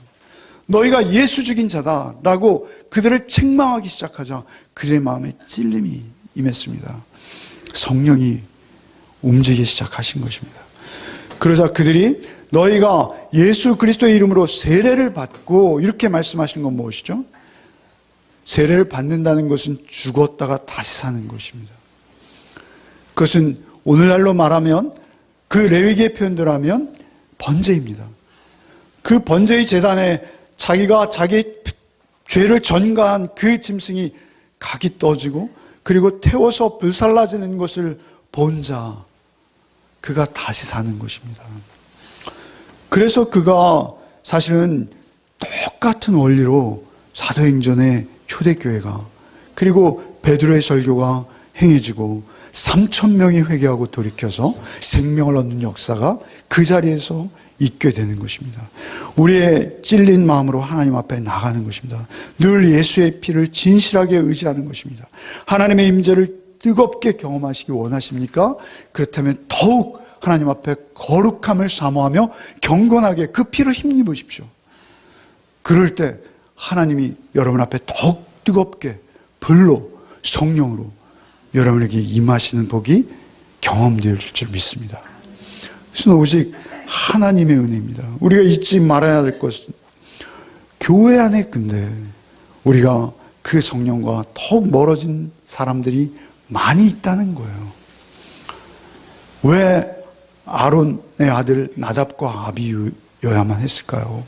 너희가 예수 죽인 자다라고 그들을 책망하기 시작하자 그들의 마음에 찔림이 임했습니다. 성령이 움직이기 시작하신 것입니다. 그러자 그들이 너희가 예수 그리스도의 이름으로 세례를 받고 이렇게 말씀하시는 건 무엇이죠? 세례를 받는다는 것은 죽었다가 다시 사는 것입니다. 그것은 오늘날로 말하면 그 레위기의 표현대로 하면 번제입니다. 그 번제의 제단에 자기가 자기 죄를 전가한 그 짐승이 각이 떠지고 그리고 태워서 불살라지는 것을 본 자, 그가 다시 사는 것입니다. 그래서 그가 사실은 똑같은 원리로 사도행전의 초대교회가 그리고 베드로의 설교가 행해지고 3,000명이 회개하고 돌이켜서 생명을 얻는 역사가 그 자리에서 있게 되는 것입니다. 우리의 찔린 마음으로 하나님 앞에 나가는 것입니다. 늘 예수의 피를 진실하게 의지하는 것입니다. 하나님의 임재를 뜨겁게 경험하시기 원하십니까? 그렇다면 더욱 하나님 앞에 거룩함을 사모하며 경건하게 그 피를 힘입으십시오. 그럴 때 하나님이 여러분 앞에 더욱 뜨겁게 불로 성령으로 여러분에게 임하시는 복이 경험될 줄 믿습니다. 그래서 오직 하나님의 은혜입니다. 우리가 잊지 말아야 될 것은 교회 안에 근데 우리가 그 성령과 더욱 멀어진 사람들이 많이 있다는 거예요. 왜 아론의 아들 나답과 아비유여야만 했을까요?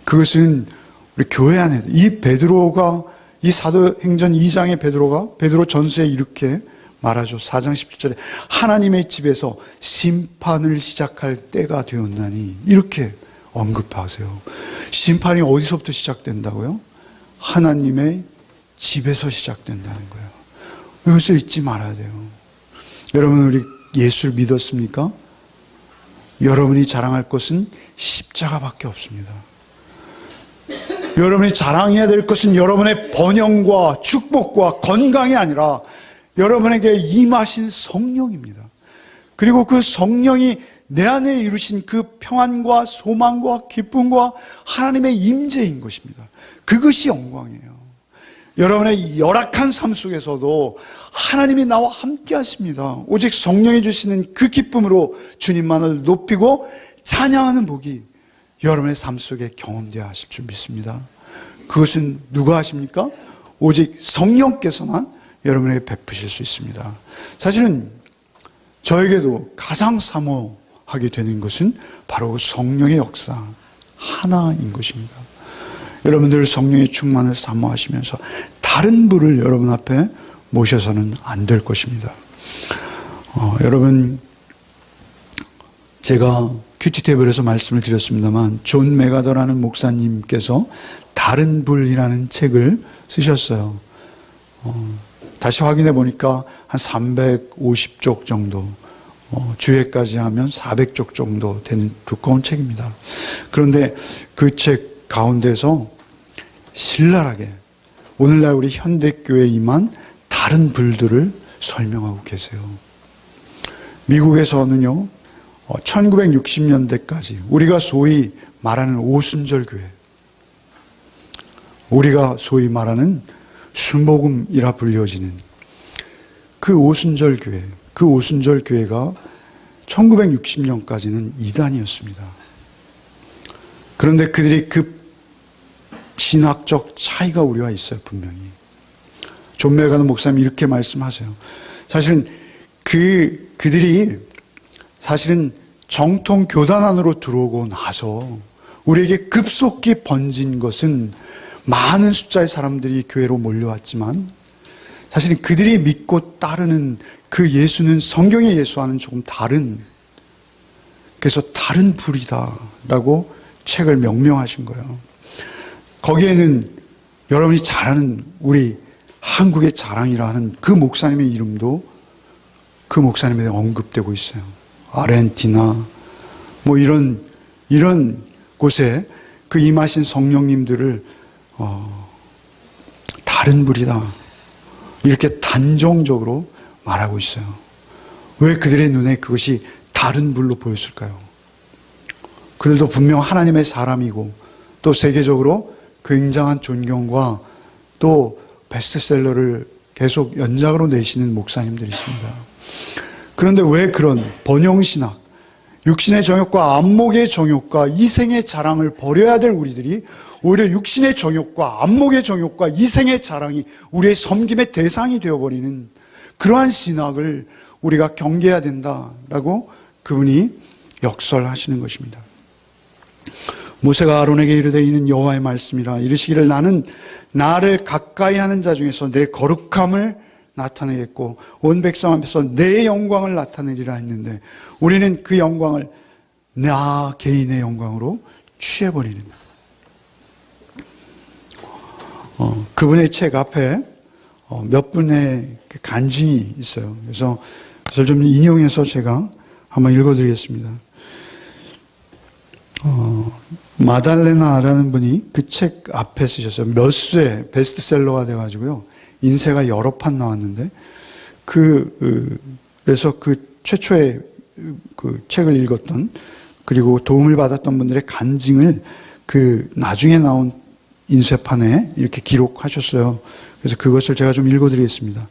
그것은 우리 교회 안에 이 베드로가 이 사도행전 2장의 베드로 전서에 이렇게 말하죠. 4장 17절에 하나님의 집에서 심판을 시작할 때가 되었나니 이렇게 언급하세요. 심판이 어디서부터 시작된다고요? 하나님의 집에서 시작된다는 거예요. 이것을 잊지 말아야 돼요. 여러분 우리 예수를 믿었습니까? 여러분이 자랑할 것은 십자가밖에 없습니다. 여러분이 자랑해야 될 것은 여러분의 번영과 축복과 건강이 아니라 여러분에게 임하신 성령입니다. 그리고 그 성령이 내 안에 이루신 그 평안과 소망과 기쁨과 하나님의 임재인 것입니다. 그것이 영광이에요. 여러분의 열악한 삶 속에서도 하나님이 나와 함께 하십니다. 오직 성령이 주시는 그 기쁨으로 주님만을 높이고 찬양하는 복이 여러분의 삶 속에 경험되어야 하실 줄 믿습니다. 그것은 누가 하십니까? 오직 성령께서만 여러분에게 베푸실 수 있습니다. 사실은 저에게도 가장 사모하게 되는 것은 바로 성령의 역사, 하나인 것입니다. 여러분들 성령의 충만을 사모하시면서 다른 불을 여러분 앞에 모셔서는 안 될 것입니다. 여러분, 제가 큐티 테이블에서 말씀을 드렸습니다만 존 메가더라는 목사님께서 다른 불이라는 책을 쓰셨어요. 다시 확인해 보니까 한 350쪽 정도, 주에까지 하면 400쪽 정도 되는 두꺼운 책입니다. 그런데 그 책 가운데서 신랄하게 오늘날 우리 현대교회에 임한 다른 불들을 설명하고 계세요. 미국에서는요, 1960년대까지 우리가 소위 말하는 오순절 교회, 우리가 소위 말하는 순복음이라 불려지는 그 오순절 교회가 1960년까지는 이단이었습니다. 그런데 그들이 그 신학적 차이가 우리와 있어요, 분명히. 존 메가더 목사님이 이렇게 말씀하세요. 사실은 그들이 사실은 정통 교단 안으로 들어오고 나서 우리에게 급속히 번진 것은 많은 숫자의 사람들이 교회로 몰려왔지만 사실 그들이 믿고 따르는 그 예수는 성경의 예수와는 조금 다른, 그래서 다른 불이다라고 책을 명명하신 거예요. 거기에는 여러분이 잘 아는 우리 한국의 자랑이라 하는 그 목사님의 이름도 그 목사님에 언급되고 있어요. 아르헨티나 뭐 이런 곳에 그 임하신 성령님들을 다른 불이다 이렇게 단정적으로 말하고 있어요. 왜 그들의 눈에 그것이 다른 불로 보였을까요? 그들도 분명 하나님의 사람이고 또 세계적으로 굉장한 존경과 또 베스트셀러를 계속 연작으로 내시는 목사님들이십니다. 그런데 왜 그런 번영신학, 육신의 정욕과 안목의 정욕과 이생의 자랑을 버려야 될 우리들이 오히려 육신의 정욕과 안목의 정욕과 이생의 자랑이 우리의 섬김의 대상이 되어버리는 그러한 신학을 우리가 경계해야 된다라고 그분이 역설하시는 것입니다. 모세가 아론에게 이르되 이는 여호와의 말씀이라 이르시기를 나는 나를 가까이 하는 자 중에서 내 거룩함을 나타내겠고 온 백성 앞에서 내 영광을 나타내리라 했는데 우리는 그 영광을 나 개인의 영광으로 취해버리는 그분의 책 앞에 몇 분의 간증이 있어요. 그래서 그걸 좀 인용해서 제가 한번 읽어드리겠습니다. 마달레나라는 분이 그 책 앞에 쓰셨어요. 몇 쇄 베스트셀러가 돼가지고요. 인쇄가 여러 판 나왔는데 그래서 그 최초의 그 책을 읽었던 그리고 도움을 받았던 분들의 간증을 그 나중에 나온 인쇄판에 이렇게 기록하셨어요. 그래서 그것을 제가 좀 읽어드리겠습니다.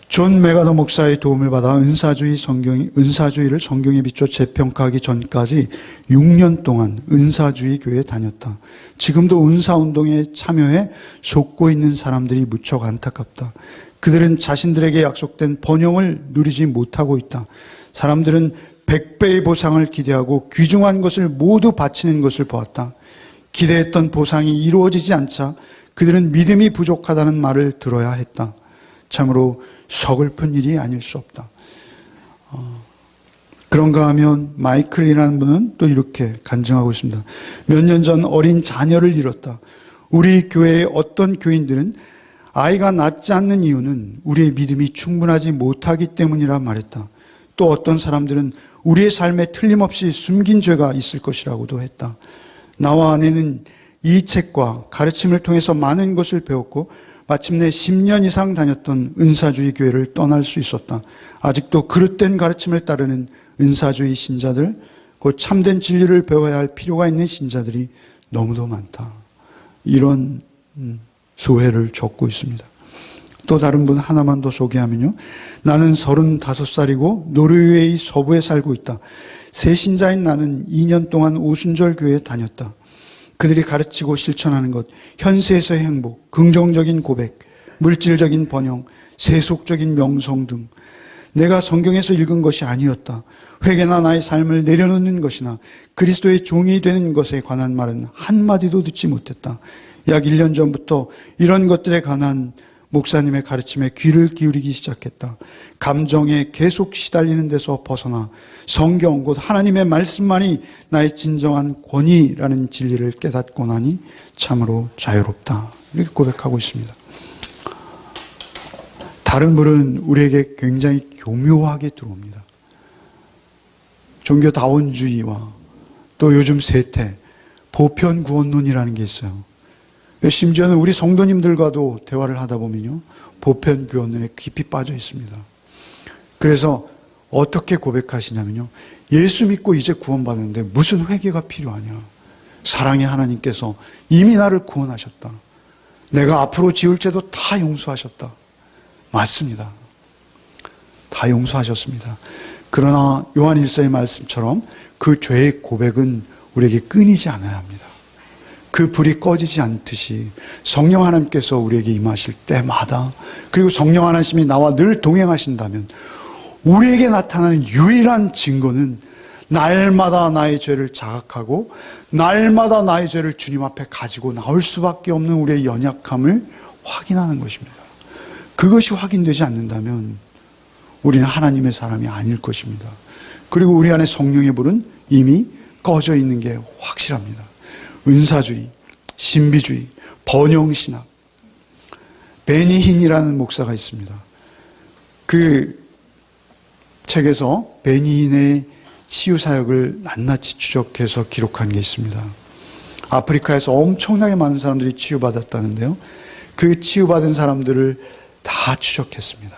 존 메가더 목사의 도움을 받아 은사주의를 성경에 비춰 재평가하기 전까지 6년 동안 은사주의 교회에 다녔다. 지금도 은사운동에 참여해 속고 있는 사람들이 무척 안타깝다. 그들은 자신들에게 약속된 번영을 누리지 못하고 있다. 사람들은 100배의 보상을 기대하고 귀중한 것을 모두 바치는 것을 보았다. 기대했던 보상이 이루어지지 않자 그들은 믿음이 부족하다는 말을 들어야 했다. 참으로 서글픈 일이 아닐 수 없다. 그런가 하면 마이클이라는 분은 또 이렇게 간증하고 있습니다. 몇 년 전 어린 자녀를 잃었다. 우리 교회의 어떤 교인들은 아이가 낳지 않는 이유는 우리의 믿음이 충분하지 못하기 때문이라 말했다. 또 어떤 사람들은 우리의 삶에 틀림없이 숨긴 죄가 있을 것이라고도 했다. 나와 아내는 이 책과 가르침을 통해서 많은 것을 배웠고 마침내 10년 이상 다녔던 은사주의 교회를 떠날 수 있었다. 아직도 그릇된 가르침을 따르는 은사주의 신자들, 곧 참된 진리를 배워야 할 필요가 있는 신자들이 너무도 많다. 이런 소회를 적고 있습니다. 또 다른 분 하나만 더 소개하면요. 나는 35살이고 노르웨이 서부에 살고 있다. 새신자인 나는 2년 동안 오순절 교회에 다녔다. 그들이 가르치고 실천하는 것, 현세에서의 행복, 긍정적인 고백, 물질적인 번영, 세속적인 명성 등 내가 성경에서 읽은 것이 아니었다. 회개나 나의 삶을 내려놓는 것이나 그리스도의 종이 되는 것에 관한 말은 한마디도 듣지 못했다. 약 1년 전부터 이런 것들에 관한 목사님의 가르침에 귀를 기울이기 시작했다. 감정에 계속 시달리는 데서 벗어나 성경 곧 하나님의 말씀만이 나의 진정한 권위라는 진리를 깨닫고 나니 참으로 자유롭다. 이렇게 고백하고 있습니다. 다른 분은 우리에게 굉장히 교묘하게 들어옵니다. 종교다원주의와 또 요즘 세태, 보편구원론이라는 게 있어요. 심지어는 우리 성도님들과도 대화를 하다 보면요, 보편구원론에 깊이 빠져 있습니다. 그래서 어떻게 고백하시냐면요, 예수 믿고 이제 구원받았는데 무슨 회개가 필요하냐. 사랑의 하나님께서 이미 나를 구원하셨다. 내가 앞으로 지을 죄도 다 용서하셨다. 맞습니다. 다 용서하셨습니다. 그러나 요한 1서의 말씀처럼 그 죄의 고백은 우리에게 끊이지 않아야 합니다. 그 불이 꺼지지 않듯이 성령 하나님께서 우리에게 임하실 때마다, 그리고 성령 하나님이 나와 늘 동행하신다면 우리에게 나타나는 유일한 증거는 날마다 나의 죄를 자각하고 날마다 나의 죄를 주님 앞에 가지고 나올 수밖에 없는 우리의 연약함을 확인하는 것입니다. 그것이 확인되지 않는다면 우리는 하나님의 사람이 아닐 것입니다. 그리고 우리 안에 성령의 불은 이미 꺼져 있는 게 확실합니다. 은사주의, 신비주의, 번영신학. 베니힌이라는 목사가 있습니다. 그 책에서 베니힌의 치유사역을 낱낱이 추적해서 기록한 게 있습니다. 아프리카에서 엄청나게 많은 사람들이 치유받았다는데요, 그 치유받은 사람들을 다 추적했습니다.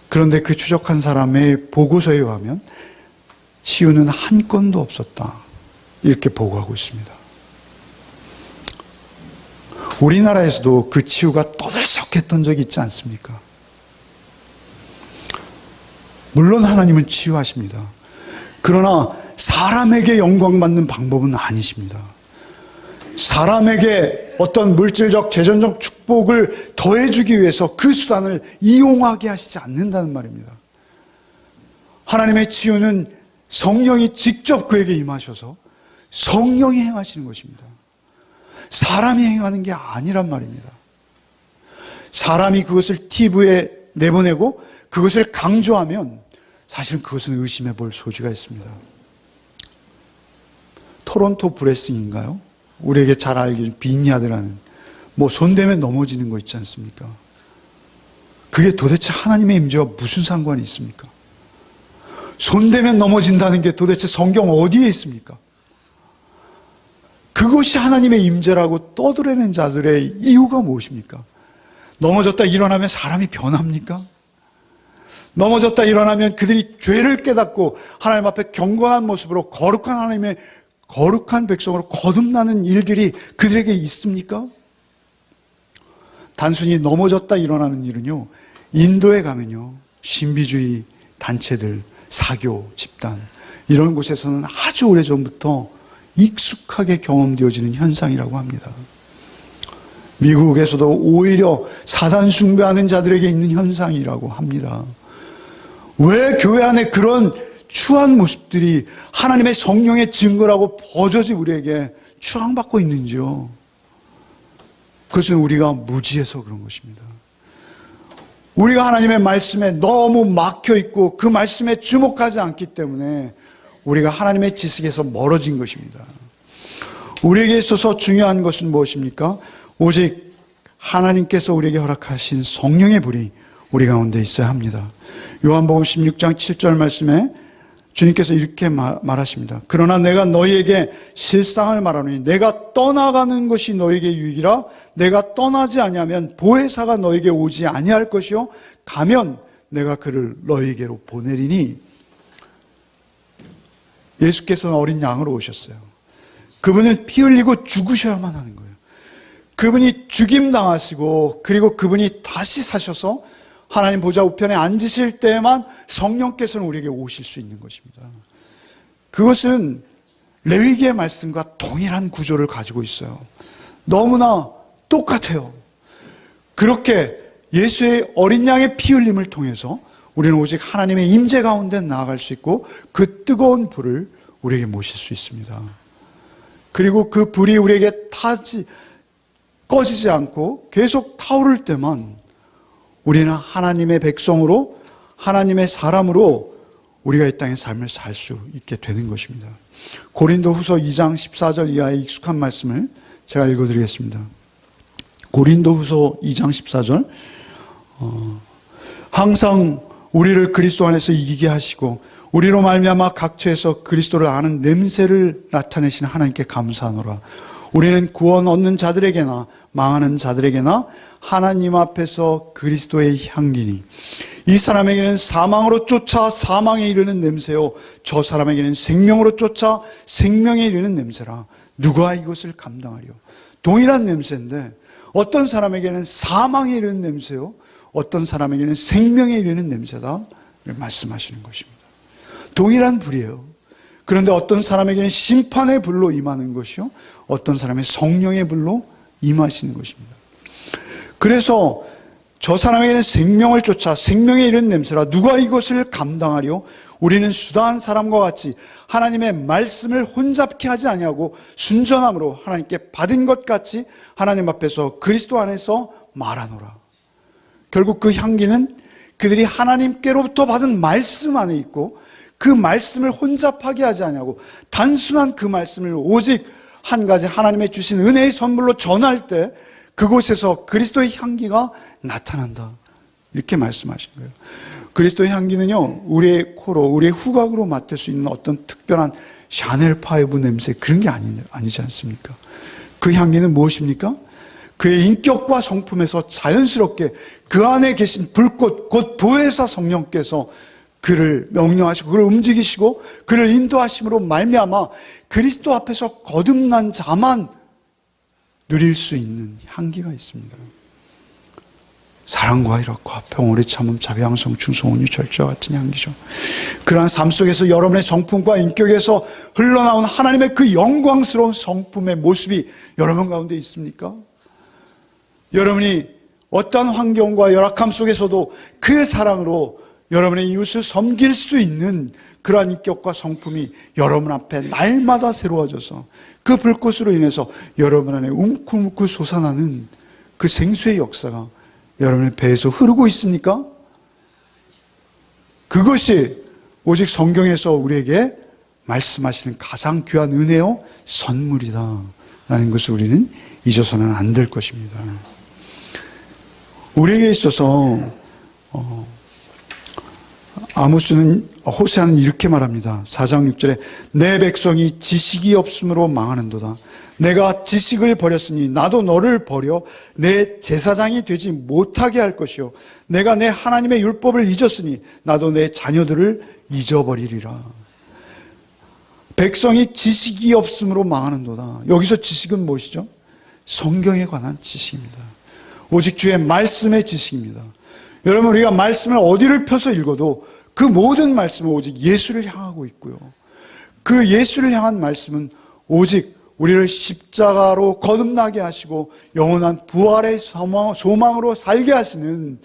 그런데 그 추적한 사람의 보고서에 의하면 치유는 한 건도 없었다, 이렇게 보고하고 있습니다. 우리나라에서도 그 치유가 떠들썩했던 적이 있지 않습니까? 물론 하나님은 치유하십니다. 그러나 사람에게 영광받는 방법은 아니십니다. 사람에게 어떤 물질적, 재정적 축복을 더해주기 위해서 그 수단을 이용하게 하시지 않는다는 말입니다. 하나님의 치유는 성령이 직접 그에게 임하셔서 성령이 행하시는 것입니다. 사람이 행하는 게 아니란 말입니다. 사람이 그것을 TV에 내보내고 그것을 강조하면 사실은 그것은 의심해 볼 소지가 있습니다. 토론토 브레싱인가요? 우리에게 잘 알기 빈야드라는, 손대면 넘어지는 거 있지 않습니까? 그게 도대체 하나님의 임재와 무슨 상관이 있습니까? 손대면 넘어진다는 게 도대체 성경 어디에 있습니까? 그것이 하나님의 임재라고 떠들어내는 자들의 이유가 무엇입니까? 넘어졌다 일어나면 사람이 변합니까? 넘어졌다 일어나면 그들이 죄를 깨닫고 하나님 앞에 경건한 모습으로 거룩한 하나님의 거룩한 백성으로 거듭나는 일들이 그들에게 있습니까? 단순히 넘어졌다 일어나는 일은요, 인도에 가면요, 신비주의 단체들, 사교, 집단, 이런 곳에서는 아주 오래전부터 익숙하게 경험되어지는 현상이라고 합니다. 미국에서도 오히려 사단 숭배하는 자들에게 있는 현상이라고 합니다. 왜 교회 안에 그런 추한 모습들이 하나님의 성령의 증거라고 버젓이 우리에게 추앙받고 있는지요? 그것은 우리가 무지해서 그런 것입니다. 우리가 하나님의 말씀에 너무 막혀 있고 그 말씀에 주목하지 않기 때문에 우리가 하나님의 지식에서 멀어진 것입니다. 우리에게 있어서 중요한 것은 무엇입니까? 오직 하나님께서 우리에게 허락하신 성령의 불이 우리 가운데 있어야 합니다. 요한복음 16장 7절 말씀에 주님께서 이렇게 말하십니다. 그러나 내가 너희에게 실상을 말하노니 내가 떠나가는 것이 너희에게 유익이라. 내가 떠나지 아니하면 보혜사가 너희에게 오지 아니할 것이요 가면 내가 그를 너희에게로 보내리니. 예수께서는 어린 양으로 오셨어요. 그분은 피 흘리고 죽으셔야만 하는 거예요. 그분이 죽임당하시고 그리고 그분이 다시 사셔서 하나님 보좌 우편에 앉으실 때에만 성령께서는 우리에게 오실 수 있는 것입니다. 그것은 레위기의 말씀과 동일한 구조를 가지고 있어요. 너무나 똑같아요. 그렇게 예수의 어린 양의 피 흘림을 통해서 우리는 오직 하나님의 임재 가운데 나아갈 수 있고 그 뜨거운 불을 우리에게 모실 수 있습니다. 그리고 그 불이 우리에게 꺼지지 않고 계속 타오를 때만 우리는 하나님의 백성으로, 하나님의 사람으로 우리가 이 땅의 삶을 살 수 있게 되는 것입니다. 고린도후서 2장 14절 이하의 익숙한 말씀을 제가 읽어드리겠습니다. 고린도후서 2장 14절, 항상 우리를 그리스도 안에서 이기게 하시고 우리로 말미암아 각처에서 그리스도를 아는 냄새를 나타내시는 하나님께 감사하노라. 우리는 구원 얻는 자들에게나 망하는 자들에게나 하나님 앞에서 그리스도의 향기니 이 사람에게는 사망으로 쫓아 사망에 이르는 냄새요 저 사람에게는 생명으로 쫓아 생명에 이르는 냄새라. 누가 이것을 감당하리요? 동일한 냄새인데 어떤 사람에게는 사망에 이르는 냄새요 어떤 사람에게는 생명에 이르는 냄새다 말씀하시는 것입니다. 동일한 불이에요. 그런데 어떤 사람에게는 심판의 불로 임하는 것이요 어떤 사람의 성령의 불로 임하시는 것입니다. 그래서 저 사람에게는 생명을 쫓아 생명에 이르는 냄새라. 누가 이것을 감당하리요? 우리는 수다한 사람과 같이 하나님의 말씀을 혼잡케 하지 아니하고 순전함으로 하나님께 받은 것 같이 하나님 앞에서 그리스도 안에서 말하노라. 결국 그 향기는 그들이 하나님께로부터 받은 말씀 안에 있고 그 말씀을 혼잡하게 하지 아니하고 단순한 그 말씀을 오직 한 가지 하나님의 주신 은혜의 선물로 전할 때 그곳에서 그리스도의 향기가 나타난다. 이렇게 말씀하신 거예요. 그리스도의 향기는요, 우리의 코로, 우리의 후각으로 맡을 수 있는 어떤 특별한 샤넬 파이브 냄새 그런 게 아니지 않습니까? 그 향기는 무엇입니까? 그의 인격과 성품에서 자연스럽게 그 안에 계신 불꽃, 곧 보혜사 성령께서 그를 명령하시고 그를 움직이시고 그를 인도하심으로 말미암아 그리스도 앞에서 거듭난 자만 누릴 수 있는 향기가 있습니다. 사랑과 희락과 평온의 참음 자비 양성 충성 온유 절제와 같은 향기죠. 그러한 삶 속에서 여러분의 성품과 인격에서 흘러나온 하나님의 그 영광스러운 성품의 모습이 여러분 가운데 있습니까? 여러분이 어떠한 환경과 열악함 속에서도 그 사랑으로 여러분의 이웃을 섬길 수 있는 그러한 인격과 성품이 여러분 앞에 날마다 새로워져서 그 불꽃으로 인해서 여러분 안에 움큼움큼 솟아나는 그 생수의 역사가 여러분의 배에서 흐르고 있습니까? 그것이 오직 성경에서 우리에게 말씀하시는 가장 귀한 은혜요 선물이다 라는 것을 우리는 잊어서는 안 될 것입니다. 우리에게 있어서 호세아는 이렇게 말합니다. 4장 6절에 내 백성이 지식이 없음으로 망하는도다. 내가 지식을 버렸으니 나도 너를 버려 내 제사장이 되지 못하게 할 것이요 내가 내 하나님의 율법을 잊었으니 나도 내 자녀들을 잊어버리리라. 백성이 지식이 없음으로 망하는도다. 여기서 지식은 무엇이죠? 성경에 관한 지식입니다. 오직 주의 말씀의 지식입니다. 여러분, 우리가 말씀을 어디를 펴서 읽어도 그 모든 말씀은 오직 예수를 향하고 있고요. 그 예수를 향한 말씀은 오직 우리를 십자가로 거듭나게 하시고 영원한 부활의 소망으로 살게 하시는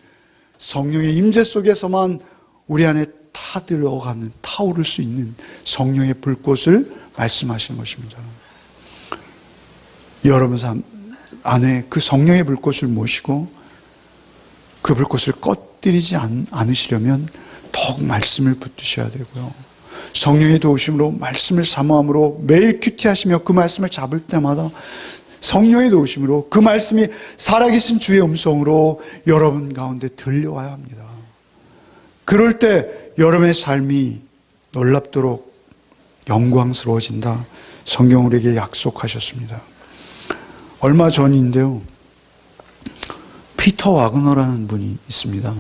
성령의 임재 속에서만 우리 안에 타들어가는, 타오를 수 있는 성령의 불꽃을 말씀하시는 것입니다. 여러분 안에 그 성령의 불꽃을 모시고 그 불꽃을 꺼뜨리지 않으시려면 더욱 말씀을 붙드셔야 되고요. 성령의 도우심으로 말씀을 사모함으로 매일 큐티하시며 그 말씀을 잡을 때마다 성령의 도우심으로 그 말씀이 살아계신 주의 음성으로 여러분 가운데 들려와야 합니다. 그럴 때 여러분의 삶이 놀랍도록 영광스러워진다. 성경 우리에게 약속하셨습니다. 얼마 전인데요, 피터 와그너라는 분이 있습니다.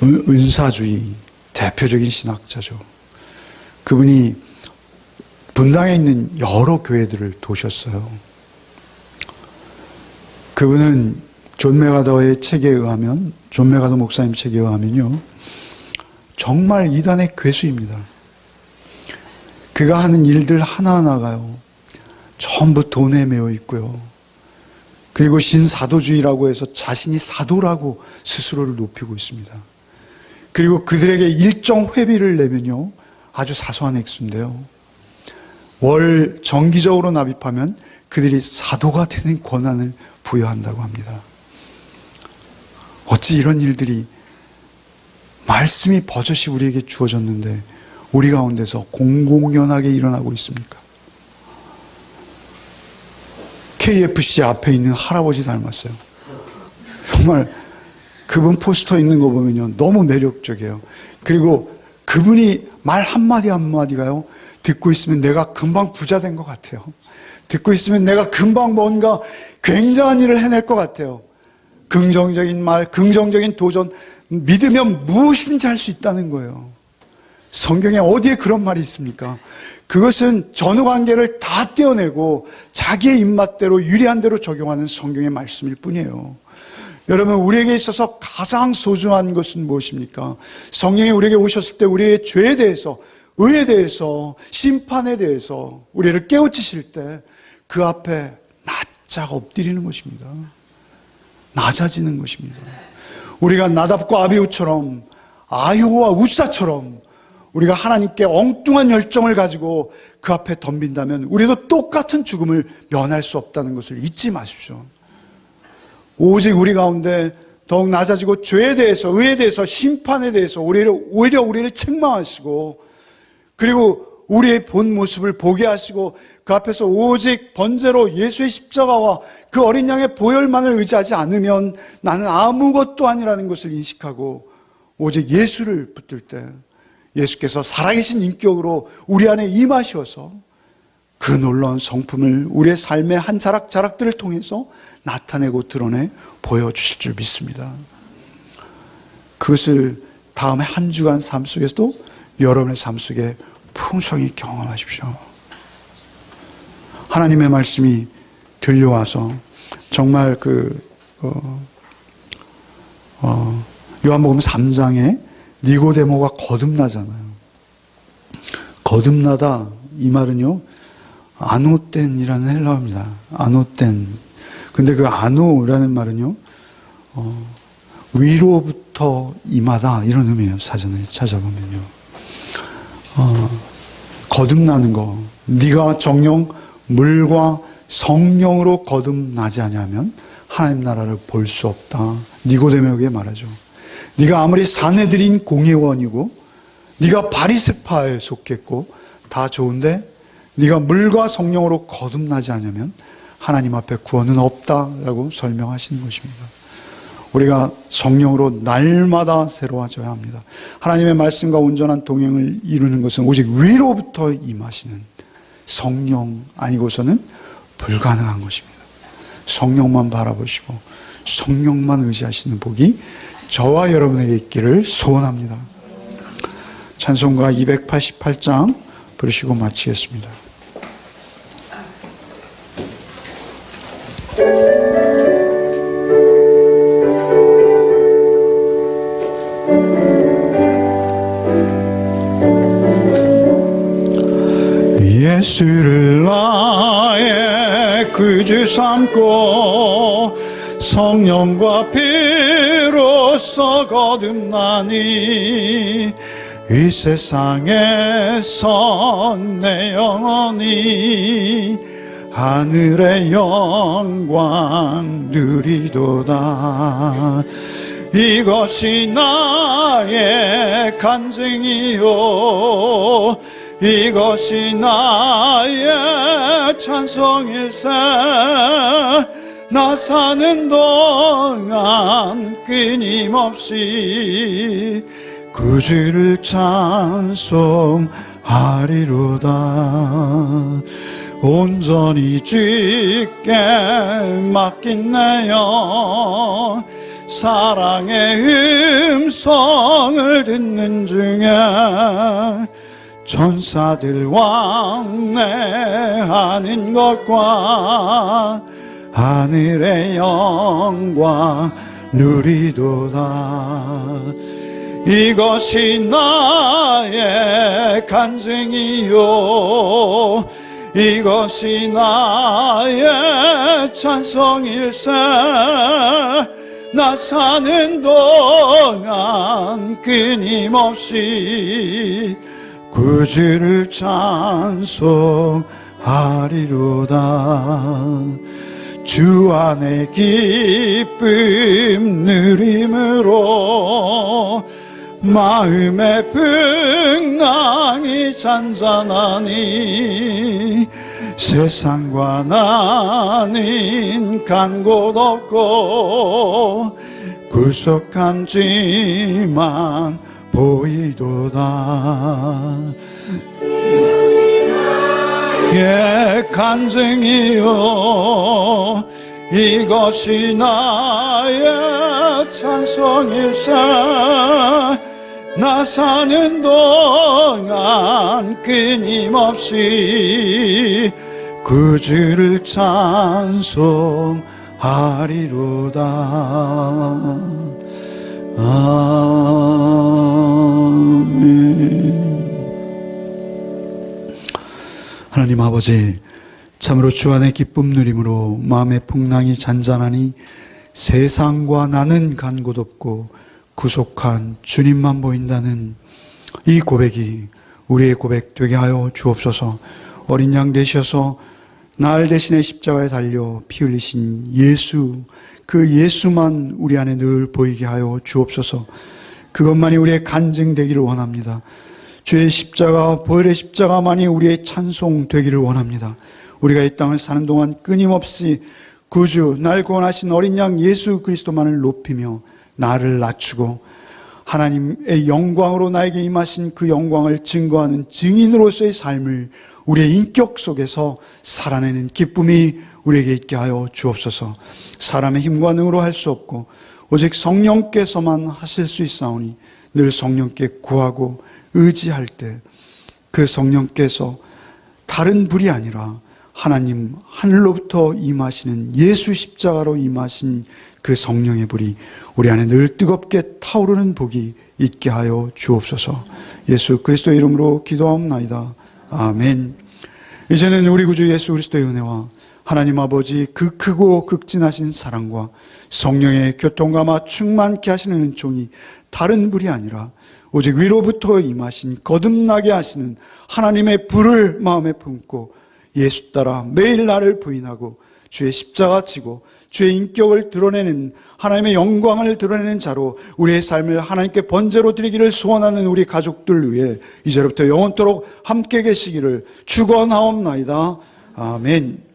은사주의 대표적인 신학자죠. 그분이 분당에 있는 여러 교회들을 도셨어요. 그분은 존 메가더의 책에 의하면, 존 메가더 목사님 책에 의하면요, 정말 이단의 괴수입니다. 그가 하는 일들 하나하나가요, 전부 돈에 매여 있고요. 그리고 신사도주의라고 해서 자신이 사도라고 스스로를 높이고 있습니다. 그리고 그들에게 일정 회비를 내면요, 아주 사소한 액수인데요, 월 정기적으로 납입하면 그들이 사도가 되는 권한을 부여한다고 합니다. 어찌 이런 일들이, 말씀이 버젓이 우리에게 주어졌는데 우리 가운데서 공공연하게 일어나고 있습니까? KFC 앞에 있는 할아버지 닮았어요. 정말 그분 포스터 있는 거 보면요, 너무 매력적이에요. 그리고 그분이 말 한마디 한마디가요, 듣고 있으면 내가 금방 부자 된 것 같아요. 듣고 있으면 내가 금방 뭔가 굉장한 일을 해낼 것 같아요. 긍정적인 말, 긍정적인 도전, 믿으면 무엇이든지 할 수 있다는 거예요. 성경에 어디에 그런 말이 있습니까? 그것은 전후관계를 다 떼어내고 자기의 입맛대로 유리한 대로 적용하는 성경의 말씀일 뿐이에요. 여러분, 우리에게 있어서 가장 소중한 것은 무엇입니까? 성령이 우리에게 오셨을 때 우리의 죄에 대해서, 의에 대해서, 심판에 대해서 우리를 깨우치실 때 그 앞에 납작 엎드리는 것입니다. 낮아지는 것입니다. 우리가 나답과 아비후처럼, 아효와 우사처럼 우리가 하나님께 엉뚱한 열정을 가지고 그 앞에 덤빈다면 우리도 똑같은 죽음을 면할 수 없다는 것을 잊지 마십시오. 오직 우리 가운데 더욱 낮아지고 죄에 대해서, 의에 대해서, 심판에 대해서 오히려 우리를 책망하시고, 그리고 우리의 본 모습을 보게 하시고 그 앞에서 오직 번제로 예수의 십자가와 그 어린 양의 보혈만을 의지하지 않으면 나는 아무것도 아니라는 것을 인식하고 오직 예수를 붙들 때 예수께서 살아계신 인격으로 우리 안에 임하셔서 그 놀라운 성품을 우리의 삶의 한 자락자락들을 통해서 나타내고 드러내 보여주실 줄 믿습니다. 그것을 다음에 한 주간 삶 속에서도 여러분의 삶 속에 풍성히 경험하십시오. 하나님의 말씀이 들려와서 정말 요한복음 3장에 니고데모가 거듭나잖아요. 거듭나다, 이 말은요, 아노텐이라는 헬라어입니다. 아노텐. 근데 그 아노라는 말은요, 위로부터 임하다, 이런 의미예요. 사전에 찾아보면요. 거듭나는 거. 네가 정령 물과 성령으로 거듭나지 않으면 하나님 나라를 볼 수 없다. 니고데모에게 말하죠. 네가 아무리 산헤드린 공회원이고 네가 바리새파에 속했고 다 좋은데 네가 물과 성령으로 거듭나지 않으면 하나님 앞에 구원은 없다라고 설명하시는 것입니다. 우리가 성령으로 날마다 새로워져야 합니다. 하나님의 말씀과 온전한 동행을 이루는 것은 오직 위로부터 임하시는 성령 아니고서는 불가능한 것입니다. 성령만 바라보시고 성령만 의지하시는 복이 저와 여러분에게 있기를 소원합니다. 찬송가 288장 부르시고 마치겠습니다. 예수를 나의 구주 삼고 성령과 피로써 거듭나니 이 세상에서 내 영혼이 하늘의 영광 누리도다. 이것이 나의 간증이요 이것이 나의 찬송일세. 나 사는 동안 끊임없이 구주를 찬송하리로다. 온전히 주께 맡긴 내 영 사랑의 음성을 듣는 중에 천사들 왕래하는 것과 하늘의 영광 누리도다. 이것이 나의 간증이요 이것이 나의 찬송일세. 나 사는 동안 끊임없이 구주를 찬송하리로다. 주 안에 기쁨 누림으로 마음의 풍랑이 잔잔하니 세상과 나는 간 곳 없고 구속함지만 보이도다. 예, 간증이요 이것이 나의 찬송일세. 나 사는 동안 끊임없이 구주를 찬송하리로다. 아멘. 하나님 아버지, 참으로 주 안에 기쁨 누림으로 마음의 풍랑이 잔잔하니 세상과 나는 간 곳 없고 구속한 주님만 보인다는 이 고백이 우리의 고백 되게 하여 주옵소서. 어린 양 되셔서 날 대신에 십자가에 달려 피 흘리신 예수, 그 예수만 우리 안에 늘 보이게 하여 주옵소서. 그것만이 우리의 간증 되기를 원합니다. 주의 십자가, 보혈의 십자가만이 우리의 찬송 되기를 원합니다. 우리가 이 땅을 사는 동안 끊임없이 구주, 날 구원하신 어린 양 예수 그리스도만을 높이며 나를 낮추고 하나님의 영광으로 나에게 임하신 그 영광을 증거하는 증인으로서의 삶을 우리의 인격 속에서 살아내는 기쁨이 우리에게 있게 하여 주옵소서. 사람의 힘과 능으로 할 수 없고 오직 성령께서만 하실 수 있사오니 늘 성령께 구하고 의지할 때 그 성령께서 다른 불이 아니라 하나님 하늘로부터 임하시는 예수 십자가로 임하신 그 성령의 불이 우리 안에 늘 뜨겁게 타오르는 복이 있게 하여 주옵소서. 예수 그리스도의 이름으로 기도하옵나이다. 아멘. 이제는 우리 구주 예수 그리스도의 은혜와 하나님 아버지 그 크고 극진하신 사랑과 성령의 교통감화 충만케 하시는 은총이 다른 불이 아니라 오직 위로부터 임하신 거듭나게 하시는 하나님의 불을 마음에 품고 예수 따라 매일 나를 부인하고 주의 십자가 지고 주의 인격을 드러내는 하나님의 영광을 드러내는 자로 우리의 삶을 하나님께 번제로 드리기를 소원하는 우리 가족들 위해 이제부터 영원토록 함께 계시기를 축원하옵나이다. 아멘.